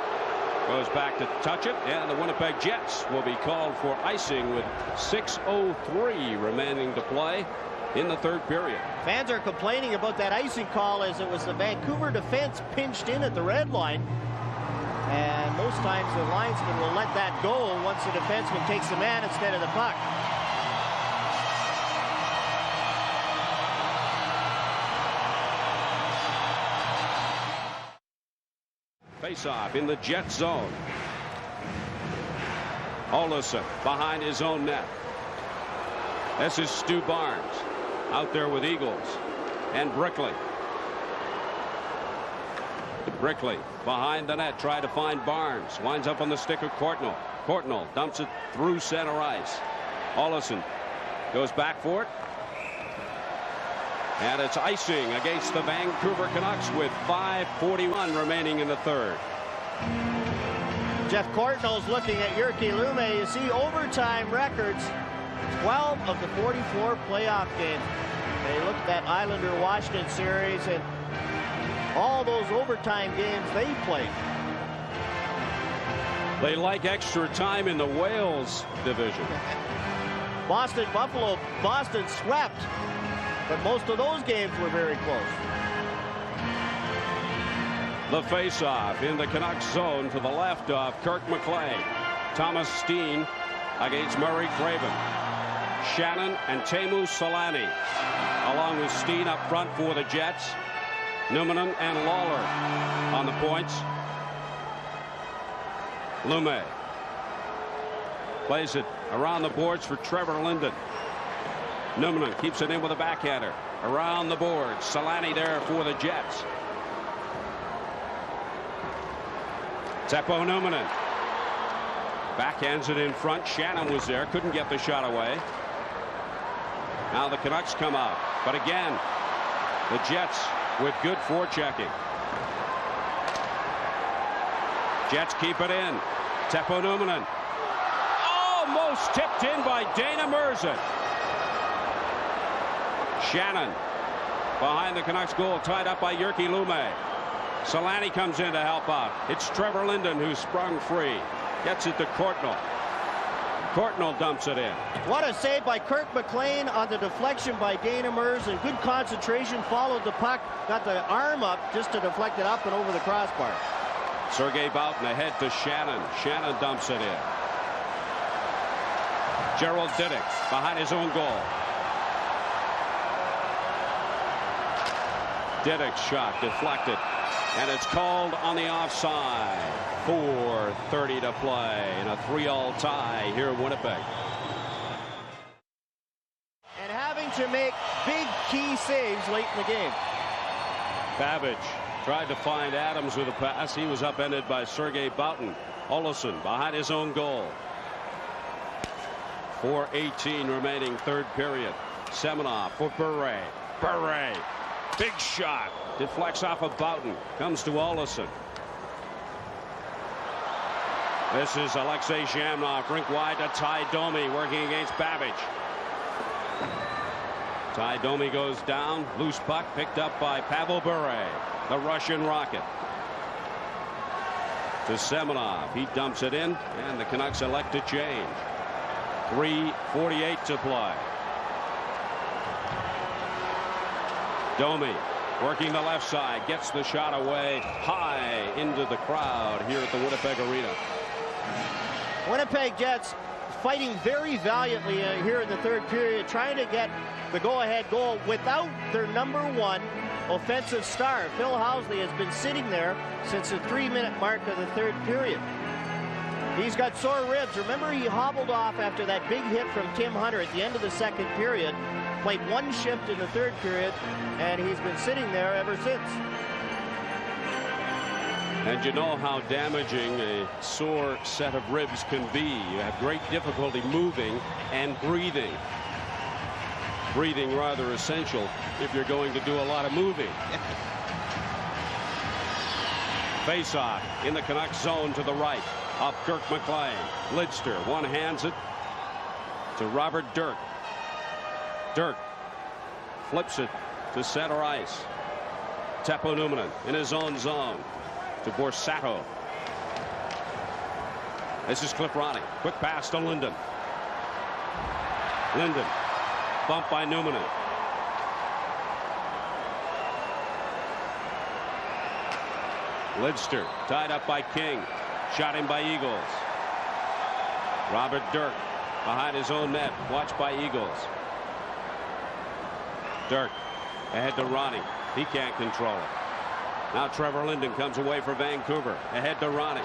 goes back to touch it, and the Winnipeg Jets will be called for icing with 6:03 remaining to play in the third period. Fans are complaining about that icing call, as it was the Vancouver defense pinched in at the red line. And most times the linesman will let that go once the defenseman takes the man instead of the puck. Face-off in the Jet zone. Olesen behind his own net. This is Stu Barnes out there with Eagles. And Brickley. Brickley behind the net, try to find Barnes. Winds up on the stick of Courtnall. Courtnall dumps it through center ice. Olesen goes back for it. And it's icing against the Vancouver Canucks with 5:41 remaining in the third. Jeff Courtnall's looking at Jyrki Lumme. You see overtime records. 12 of the 44 playoff games. They look at that Islander-Washington series and all those overtime games they played. They like extra time in the Wales division. Boston Buffalo, Boston swept, but most of those games were very close. The face-off in the Canucks zone to the left of Kirk McLean. Thomas Steen against Murray Craven. Shannon and Teemu Selanne, along with Steen up front for the Jets. Numminen and Lawler on the points. Lume plays it around the boards for Trevor Linden. Numminen keeps it in with a backhander around the boards. Selanne there for the Jets. Teppo Numminen backhands it in front. Shannon was there, couldn't get the shot away. Now the Canucks come out, but again the Jets with good forechecking. Jets keep it in. Teppo Numminen almost tipped in by Dana Merzen. Shannon behind the Canucks goal, tied up by Jyrki Lume. Selanne comes in to help out. It's Trevor Linden who sprung free. Gets it to Courtnall. Courtnall dumps it in. What a save by Kirk McLean on the deflection by Dana Merzen. Good concentration, followed the puck, got the arm up just to deflect it up and over the crossbar. Sergei Boughton ahead to Shannon. Shannon dumps it in. Gerald Diddick behind his own goal. Diddick's shot deflected, and it's called on the offside. 4:30 to play in a 3-all tie here in Winnipeg. And having to make big key saves late in the game. Babbage tried to find Adams with a pass. He was upended by Sergei Boughton. Olofsson behind his own goal. 4:18 remaining, third period. Semenov for Bure. Bure, big shot, deflects off of Boughton, comes to Olofsson. This is Alexei Zhamnov, rink wide to Ty Domi, working against Babbage. Ty Domi goes down, loose puck picked up by Pavel Bure, the Russian Rocket. To Semenov, he dumps it in, and the Canucks elect to change. 3:48 to play. Domi working the left side, gets the shot away high into the crowd here at the Winnipeg Arena. Winnipeg Jets fighting very valiantly here in the third period, trying to get the go-ahead goal without their #1 offensive star. Phil Housley has been sitting there since the 3-minute mark of the third period. He's got sore ribs. Remember, he hobbled off after that big hit from Tim Hunter at the end of the second period. Played one shift in the third period, and he's been sitting there ever since. And you know how damaging a sore set of ribs can be. You have great difficulty moving and breathing. Breathing rather essential if you're going to do a lot of moving. Face-off in the Canucks zone to the right of Kirk McLean. Lidster one-hands it to Robert Dirk. Dirk flips it to center ice. Teppo Numminen in his own zone to Borsato. This is Cliff Ronning. Quick pass to Linden. Linden bumped by Numminen. Lidster tied up by King. Shot in by Eagles. Robert Dirk behind his own net. Watched by Eagles. Dirk ahead to Ronnie. He can't control it. Now Trevor Linden comes away for Vancouver. Ahead to Ronnie.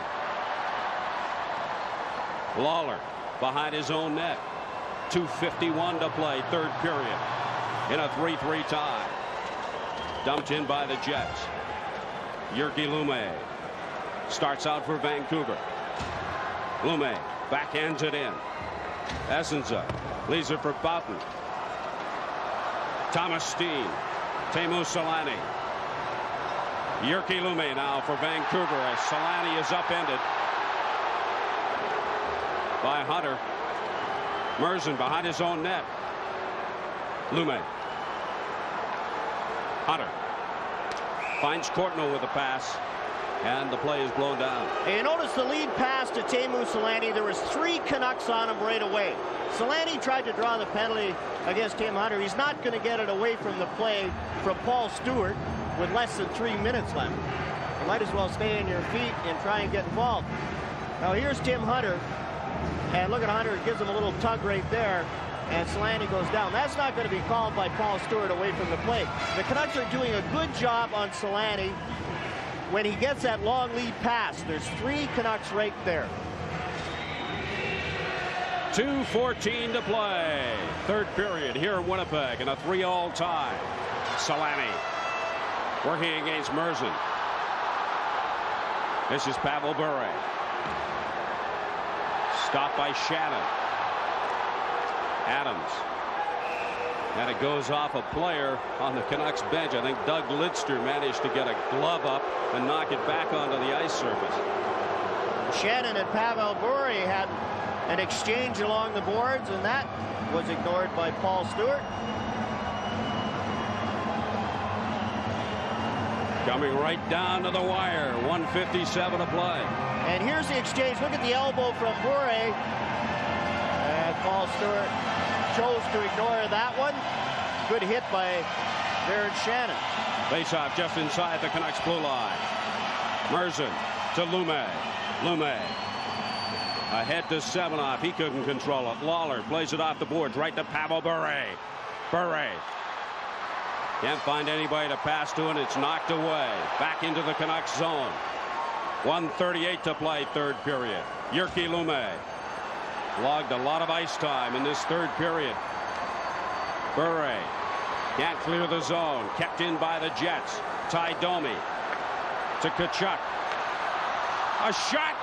Lawler behind his own net. 2:51 to play, third period. In a 3-3 tie. Dumped in by the Jets. Jyrki Lume starts out for Vancouver. Lume backhands it in. Essenza leaves it for Boughton. Thomas Steen. Teemu Selanne. Jyrki Lume now for Vancouver as Selanne is upended by Hunter. Merzen behind his own net. Lume. Hunter finds Courtnall with a pass, and the play is blown down. And you notice the lead pass to Teemu Selanne. There was 3 Canucks on him right away. Selanne tried to draw the penalty against Tim Hunter. He's not going to get it away from the play from Paul Stewart with less than 3 minutes left. might as well stay on your feet and try and get involved. Now here's Tim Hunter, and look at Hunter, it gives him a little tug right there, and Selanne goes down. That's not going to be called by Paul Stewart away from the plate. The Canucks are doing a good job on Selanne when he gets that long lead pass. There's 3 Canucks right there. 2:14 to play. Third period here in Winnipeg in a 3-all tie. Selanne working against Merzen. This is Pavel Bure. Stopped by Shannon. Adams. And it goes off a player on the Canucks bench. I think Doug Lidster managed to get a glove up and knock it back onto the ice surface. Shannon and Pavel Bure had an exchange along the boards, and that was ignored by Paul Stewart. Coming right down to the wire. 1:57 to play. And here's the exchange. Look at the elbow from Bure. And Paul Stewart chose to ignore that one. Good hit by Baron Shannon. Face-off just inside the Canucks blue line. Merzen to Lume. Lume ahead to Semenoff. He couldn't control it. Lawler plays it off the boards right to Pavel Bure. Bure can't find anybody to pass to, and it's knocked away. Back into the Canucks zone. 1:38 to play, third period. Jyrki Lume logged a lot of ice time in this third period. Bure can't clear the zone. Kept in by the Jets. Ty Domi to Tkachuk. A shot,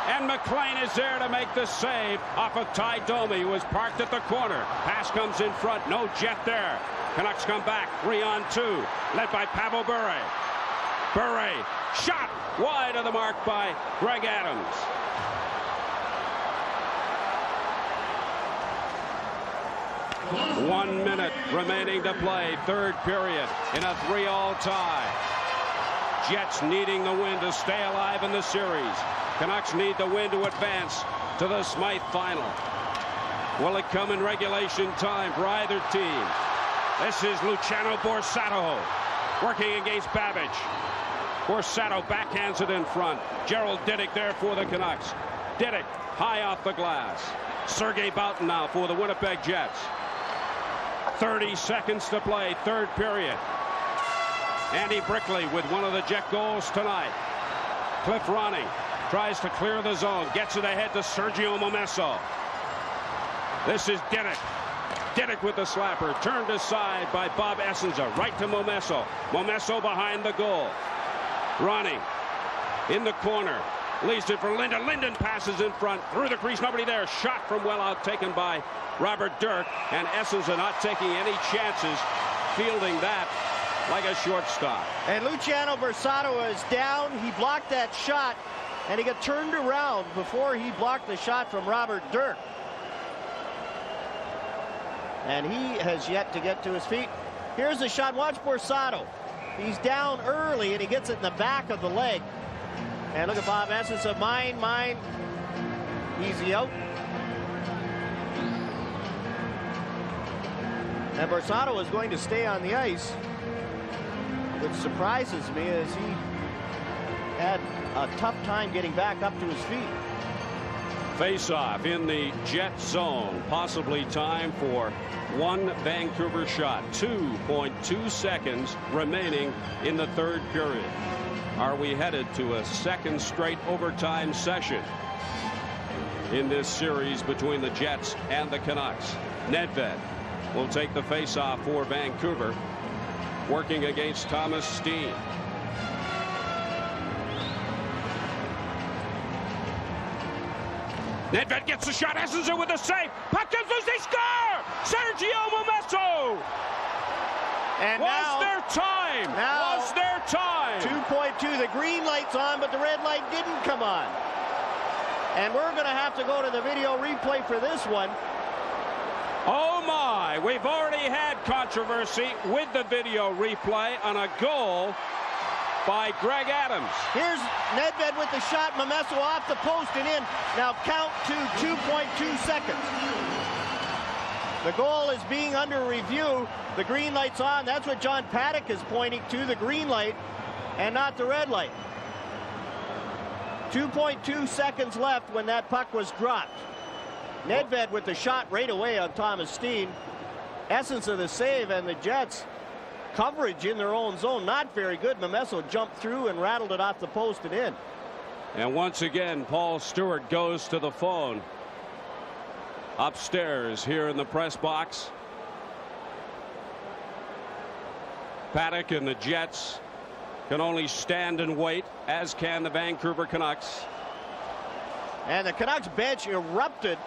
and McLean is there to make the save off of Ty Domi, who was parked at the corner. Pass comes in front. No Jet there. Canucks come back. 3-on-2. Led by Pavel Bure. Bure shot wide of the mark by Greg Adams. One minute remaining to play. Third period in a 3-all tie. Jets needing the win to stay alive in the series. Canucks need the win to advance to the Smythe final. Will it come in regulation time for either team? This is Luciano Borsato working against Babbage. Borsato backhands it in front. Gerald Diddick there for the Canucks. Diddick high off the glass. Sergei Boutin now for the Winnipeg Jets. 30 seconds to play, third period. Andy Brickley with one of the Jet goals tonight. Cliff Ronning tries to clear the zone. Gets it ahead to Sergio Momesso. This is Diddick. Diddick with the slapper. Turned aside by Bob Essenza. Right to Momesso. Momesso behind the goal. Ronning in the corner. Leaves it for Linden. Linden passes in front. Through the crease. Nobody there. Shot from well out taken by Robert Dirk. And Essenza not taking any chances. Fielding that like a shortstop. And Luciano Borsato is down. He blocked that shot. And he got turned around before he blocked the shot from Robert Dirk. And he has yet to get to his feet. Here's the shot. Watch Borsato. He's down early, and he gets it in the back of the leg. And look at Bob Essenza. Mine. Easy out. And Borsato is going to stay on the ice, which surprises me as he had a tough time getting back up to his feet. Face-off in the Jet zone. Possibly time for one Vancouver shot. 2.2 seconds remaining in the third period. Are we headed to a second straight overtime session in this series between the Jets and the Canucks? Nedved will take the face-off for Vancouver, working against Thomas Steen. Nedved gets the shot. Essenza with a save. Puck comes loose. They score! Sergio Momesso! And was there time? Was there time? 2.2. The green light's on, but the red light didn't come on. And we're going to have to go to the video replay for this one. Oh my, we've already had controversy with the video replay on a goal by Greg Adams. Here's Nedved with the shot. Momesso off the post and in. Now count to 2.2 seconds. The goal is being under review. The green light's on. That's what John Paddock is pointing to, the green light, and not the red light. 2.2 seconds left when that puck was dropped. Nedved with the shot right away on Thomas Steen. Essence of the save, and the Jets coverage in their own zone not very good. Momesso jumped through and rattled it off the post and in. And once again, Paul Stewart goes to the phone upstairs here in the press box. Paddock and the Jets can only stand and wait, as can the Vancouver Canucks. And the Canucks bench erupted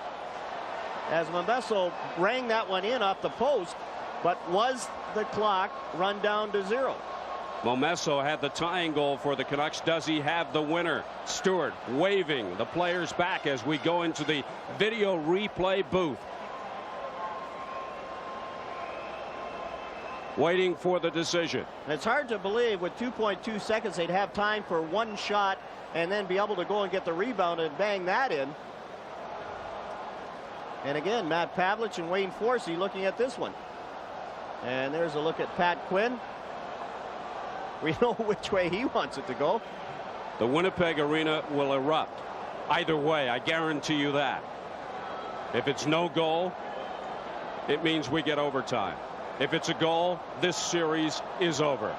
as Momesso rang that one in off the post, but was the clock run down to 0? Momesso had the tying goal for the Canucks. Does he have the winner? Stewart waving the players back as we go into the video replay booth. Waiting for the decision. And it's hard to believe with 2.2 seconds they'd have time for one shot and then be able to go and get the rebound and bang that in. And again, Matt Pavlich and Wayne Forsey looking at this one. And there's a look at Pat Quinn. We know which way he wants it to go. The Winnipeg arena will erupt. Either way, I guarantee you that. If it's no goal, it means we get overtime. If it's a goal, this series is over.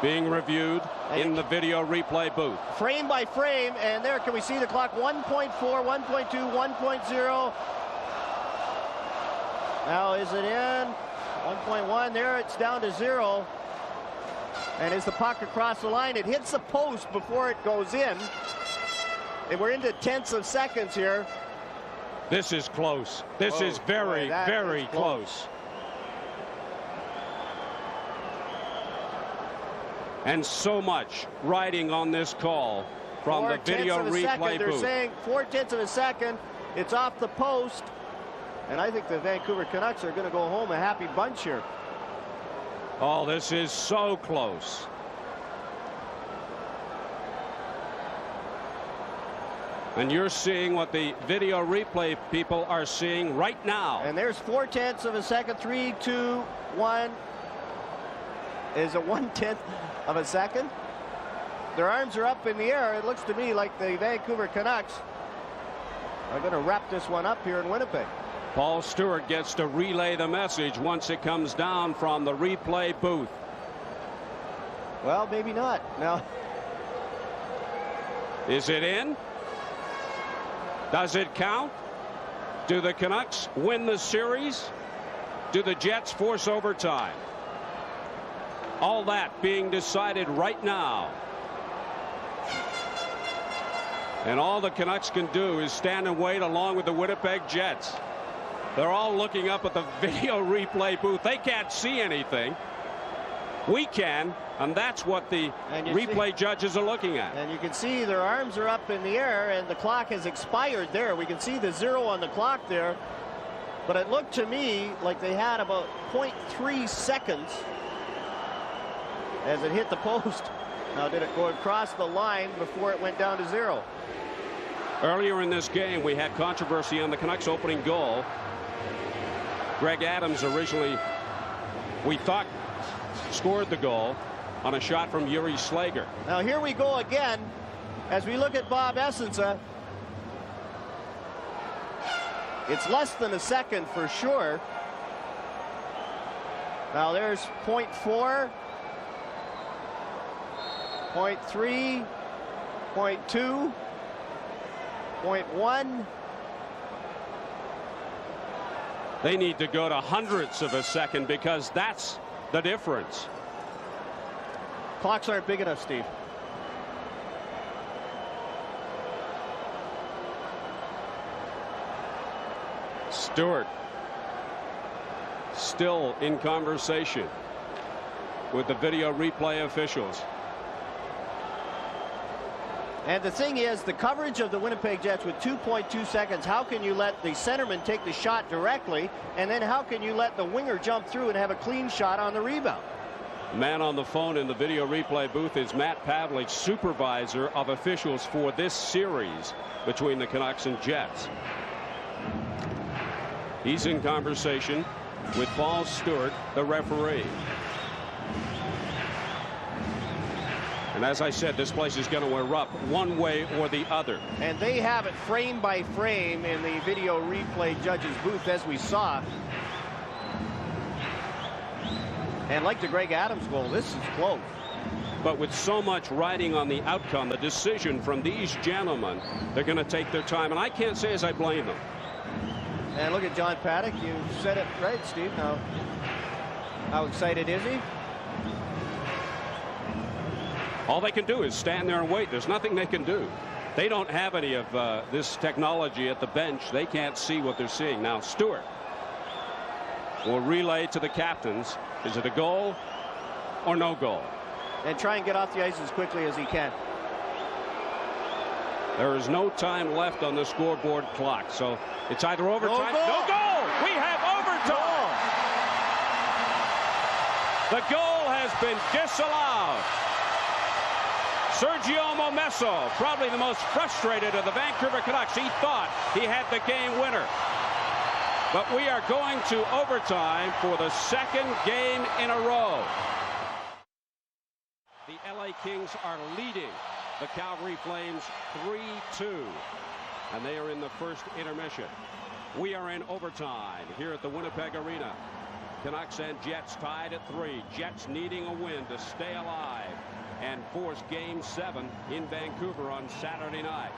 Being reviewed in the video replay booth. Frame by frame, and there, can we see the clock? 1.4, 1.2, 1.0. Now, is it in? 1.1, there it's down to 0. And as the puck across the line, it hits the post before it goes in. And we're into tenths of seconds here. This is close. This is very, very close. And so much riding on this call from the video replay booth. They're saying 0.4 of a second. It's off the post. And I think the Vancouver Canucks are going to go home a happy bunch here. Oh, this is so close. And you're seeing what the video replay people are seeing right now. And there's 0.4 of a second. 3, 2, 1. Is it 1/10 of a second? Their arms are up in the air. It looks to me like the Vancouver Canucks are going to wrap this one up here in Winnipeg. Paul Stewart gets to relay the message once it comes down from the replay booth. Well, maybe not. Now, is it in? Does it count? Do the Canucks win the series? Do the Jets force overtime? All that being decided right now. And all the Canucks can do is stand and wait along with the Winnipeg Jets. They're all looking up at the video replay booth. They can't see anything. We can, and that's what the replay judges are looking at. And you can see their arms are up in the air, and the clock has expired there. We can see the 0 on the clock there. But it looked to me like they had about 0.3 seconds as it hit the post. Now, did it go across the line before it went down to 0? Earlier in this game, we had controversy on the Canucks opening goal. Greg Adams originally, we thought, scored the goal on a shot from Yuri Slager. Now here we go again as we look at Bob Essensa. It's less than a second for sure. Now there's 0.4, 0.3, 0.2, 0.1. They need to go to hundredths of a second because that's the difference. Clocks aren't big enough, Steve. Stewart still in conversation with the video replay officials. And the thing is, the coverage of the Winnipeg Jets with 2.2 seconds, how can you let the centerman take the shot directly, and then how can you let the winger jump through and have a clean shot on the rebound? Man on the phone in the video replay booth is Matt Pavlich, supervisor of officials for this series between the Canucks and Jets. He's in conversation with Paul Stewart, the referee. And And as I said, this place is going to erupt one way or the other. And they have it frame by frame in the video replay judges booth, as we saw. And like the Greg Adams goal, this is close. But with so much riding on the outcome, the decision from these gentlemen, they're going to take their time. And I can't say as I blame them. And look at John Paddock. You said it right, Steve. Now, how excited is he? All they can do is stand there and wait. There's nothing they can do. They don't have any of this technology at the bench. They can't see what they're seeing. Now, Stewart will relay to the captains. Is it a goal or no goal? And try and get off the ice as quickly as he can. There is no time left on the scoreboard clock, so it's either overtime. No goal! We have overtime! The goal has been disallowed. Sergio Momesso, probably the most frustrated of the Vancouver Canucks. He thought he had the game winner. But we are going to overtime for the second game in a row. The LA Kings are leading the Calgary Flames 3-2. And they are in the first intermission. We are in overtime here at the Winnipeg Arena. Canucks and Jets tied at 3. Jets needing a win to stay alive and force Game 7 in Vancouver on Saturday night.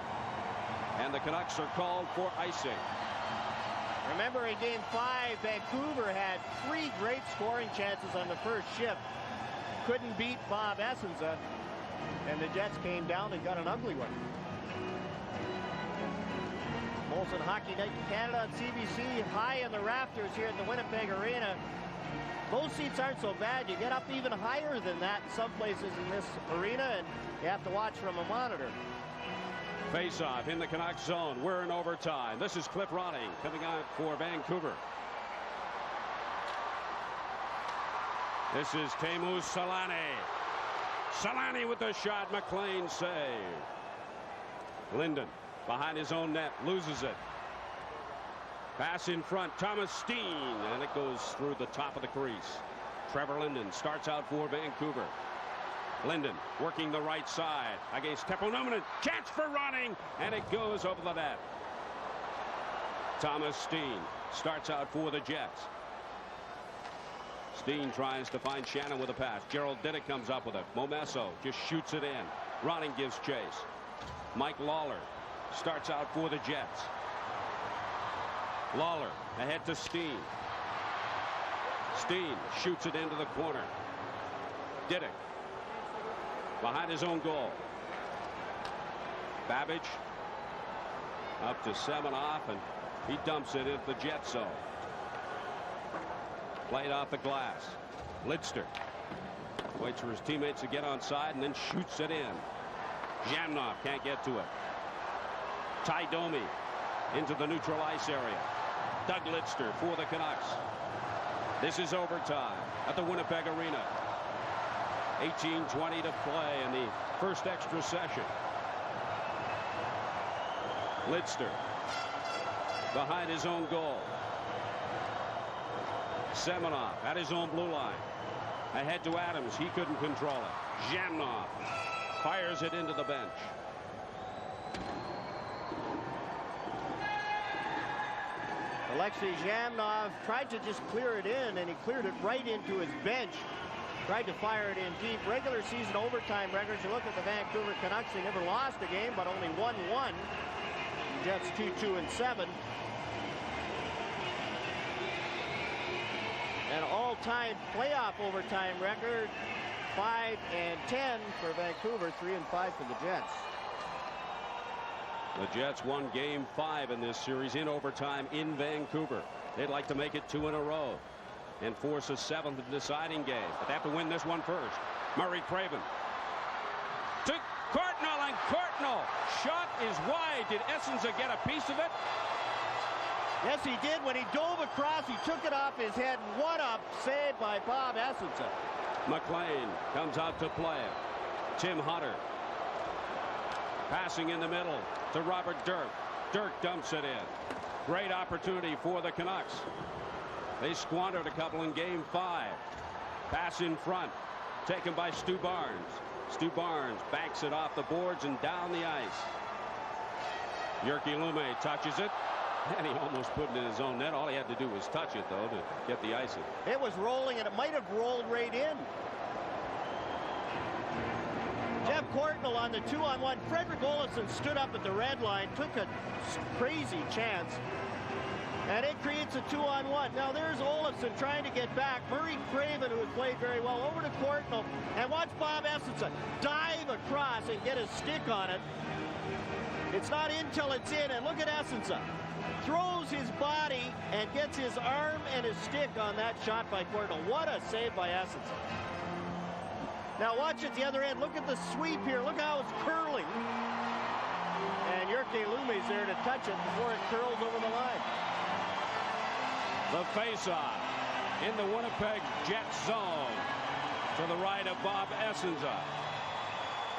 And the Canucks are called for icing. Remember, in Game 5, Vancouver had 3 great scoring chances on the first shift. Couldn't beat Bob Essenza, and the Jets came down and got an ugly one. Molson Hockey Night in Canada on CBC, high in the rafters here at the Winnipeg Arena. Those seats aren't so bad. You get up even higher than that in some places in this arena, and you have to watch from a monitor. Face-off in the Canucks zone. We're in overtime. This is Cliff Ronning coming out for Vancouver. This is Teemu Selanne. Selanne with the shot. McLean save. Linden behind his own net, loses it. Pass in front, Thomas Steen, and it goes through the top of the crease. Trevor Linden starts out for Vancouver. Linden working the right side against Teppo Numminen. Chance for running, and it goes over the net. Thomas Steen starts out for the Jets. Steen tries to find Shannon with a pass. Gerald Diduck comes up with it. Momesso just shoots it in. Ronning gives chase. Mike Lawler starts out for the Jets. Lawler ahead to Steen. Steen shoots it into the corner. Diduck behind his own goal. Babbage up to Semenoff, and he dumps it into the Jet zone. Played off the glass. Lidster waits for his teammates to get on side and then shoots it in. Jamnov can't get to it. Ty Domi into the neutral ice area. Doug Lidster for the Canucks. This is overtime at the Winnipeg Arena. 18:20 to play in the first extra session. Lidster behind his own goal. Semenoff at his own blue line. Ahead to Adams. He couldn't control it. Jamnov fires it into the bench. Alexei Jamnov tried to just clear it in, and he cleared it right into his bench. Tried to fire it in deep. Regular season overtime records. You look at the Vancouver Canucks, they never lost a game, but only won one. Jets 2-2-7. An all-time playoff overtime record, 5-10 for Vancouver, 3-5 for the Jets. The Jets won Game 5 in this series in overtime in Vancouver. They'd like to make it 2 in a row and force a 7th deciding game, but they have to win this one first. Murray Craven to Courtnall, and Courtnall shot is wide. Did Essenza get a piece of it? Yes, he did. When he dove across, he took it off his head. What a save by Bob Essenza. McLean comes out to play it. Tim Hunter passing in the middle to Robert Dirk. Dirk dumps it in. Great opportunity for the Canucks. They squandered a couple in Game 5. Pass in front, taken by Stu Barnes. Stu Barnes banks it off the boards and down the ice. Jyrki Lumme touches it, and he almost put it in his own net. All he had to do was touch it, though, to get the icing. It was rolling, and it might have rolled right in. Jeff Courtnall on the 2-on-1. Frederick Olofsson stood up at the red line, took a crazy chance, and it creates a 2-on-1. Now there's Olofsson trying to get back. Murray Craven, who has played very well, over to Courtnall, and watch Bob Essensa dive across and get a stick on it. It's not in till it's in, and look at Essensa. Throws his body and gets his arm and his stick on that shot by Courtnall. What a save by Essensa. Now watch at the other end. Look at the sweep here. Look how it's curling. And Jyrki Lumme's there to touch it before it curls over the line. The face-off in the Winnipeg Jets zone to the right of Bob Essensa.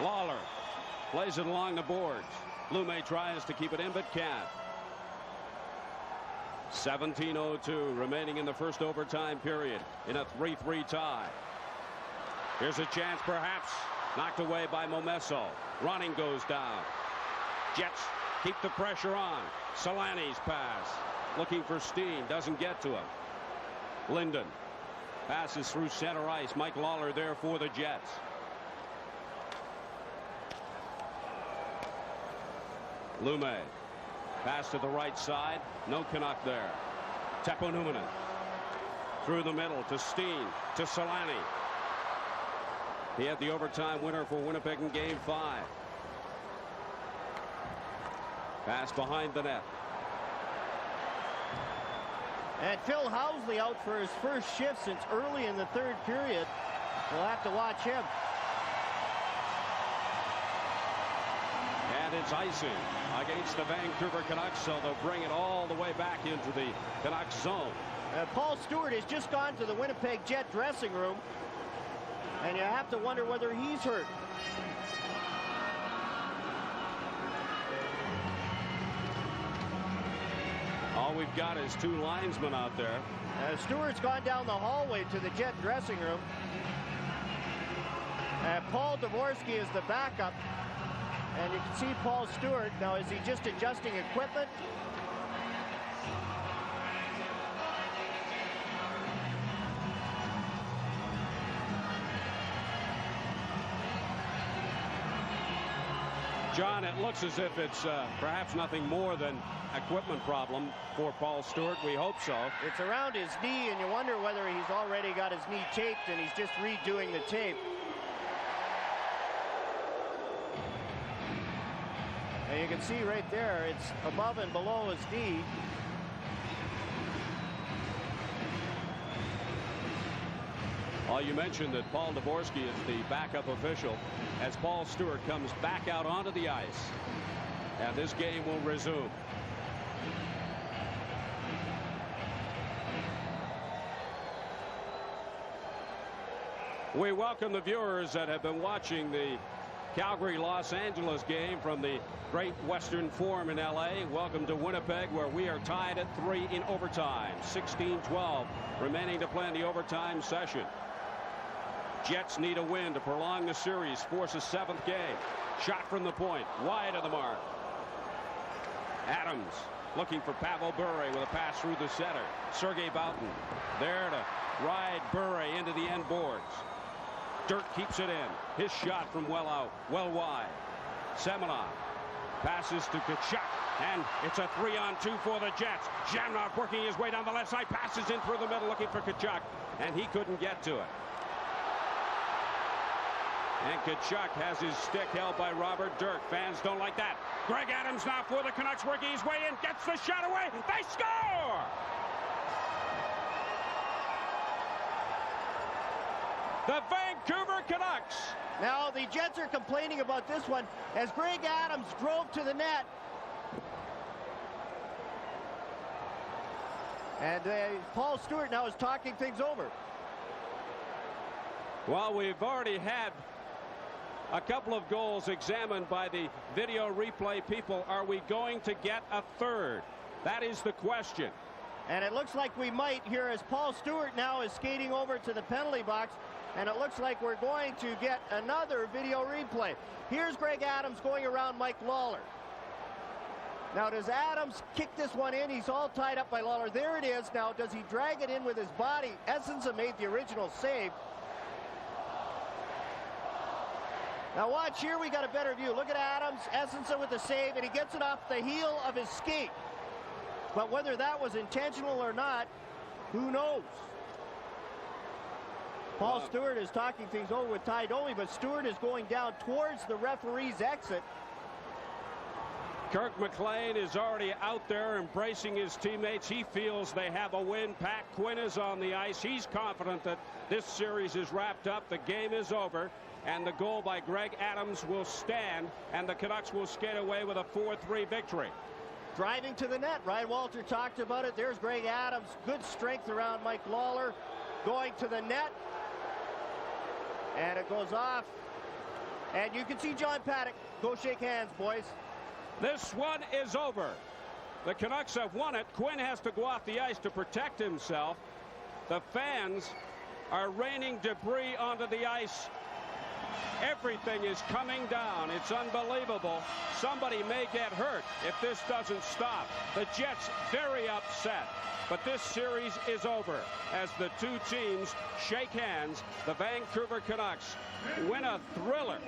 Lawler plays it along the boards. Lumme tries to keep it in, but can't. 17:02 remaining in the first overtime period in a 3-3 tie. Here's a chance, perhaps. Knocked away by Momesso. Running goes down. Jets keep the pressure on. Solani's pass. Looking for Steen. Doesn't get to him. Linden passes through center ice. Mike Lawler there for the Jets. Lumme. Pass to the right side. No Canuck there. Teppo Numminen. Through the middle to Steen. To Solani. He had the overtime winner for Winnipeg in Game 5. Pass behind the net. And Phil Housley out for his first shift since early in the third period. We'll have to watch him. And it's icing against the Vancouver Canucks, so they'll bring it all the way back into the Canucks zone. Paul Stewart has just gone to the Winnipeg Jet dressing room, and you have to wonder whether he's hurt. All we've got is two linesmen out there. Stewart's gone down the hallway to the Jet dressing room. Paul Dvorsky is the backup. And you can see Paul Stewart. Now, is he just adjusting equipment? John, it looks as if it's perhaps nothing more than equipment problem for Paul Stewart. We hope so. It's around his knee, and you wonder whether he's already got his knee taped and he's just redoing the tape. And you can see right there, it's above and below his knee. Well, you mentioned that Paul Dvorsky is the backup official as Paul Stewart comes back out onto the ice. And this game will resume. We welcome the viewers that have been watching the Calgary-Los Angeles game from the Great Western Forum in LA. Welcome to Winnipeg, where we are tied at 3 in overtime. 16-12 remaining to play in the overtime session. Jets need a win to prolong the series, force a 7th game. Shot from the point, wide of the mark. Adams looking for Pavel Bure with a pass through the center. Sergei Boutin there to ride Bure into the end boards. Dirk keeps it in. His shot from well out, well wide. Semenov passes to Tkachuk, and it's a 3-on-2 for the Jets. Jamnov working his way down the left side, passes in through the middle looking for Tkachuk, and he couldn't get to it. And Tkachuk has his stick held by Robert Dirk. Fans don't like that. Greg Adams now for the Canucks, working his way in, gets the shot away. They score! The Vancouver Canucks. Now the Jets are complaining about this one as Greg Adams drove to the net. And Paul Stewart now is talking things over. Well, we've already had a couple of goals examined by the video replay people. Are we going to get a third? That is the question. And it looks like we might here as Paul Stewart now is skating over to the penalty box. And it looks like we're going to get another video replay. Here's Greg Adams going around Mike Lawler. Now, does Adams kick this one in? He's all tied up by Lawler. There it is. Now, does he drag it in with his body? Essensa made the original save. Now, watch here. We got a better view. Look at Adams. Essensa with the save, and he gets it off the heel of his skate. But whether that was intentional or not, who knows? Paul Stewart is talking things over with Ty Domi, but Stewart is going down towards the referee's exit. Kirk McLean is already out there embracing his teammates. He feels they have a win. Pat Quinn is on the ice. He's confident that this series is wrapped up. The game is over, and the goal by Greg Adams will stand, and the Canucks will skate away with a 4-3 victory. Driving to the net. Ryan Walter talked about it. There's Greg Adams. Good strength around Mike Lawler. Going to the net. And it goes off. And you can see John Paddock. Go shake hands, boys. This one is over. The Canucks have won it. Quinn has to go off the ice to protect himself. The fans are raining debris onto the ice. Everything is coming down. It's unbelievable. Somebody may get hurt if this doesn't stop. The Jets very upset. But this series is over as the two teams shake hands. The Vancouver Canucks win a thriller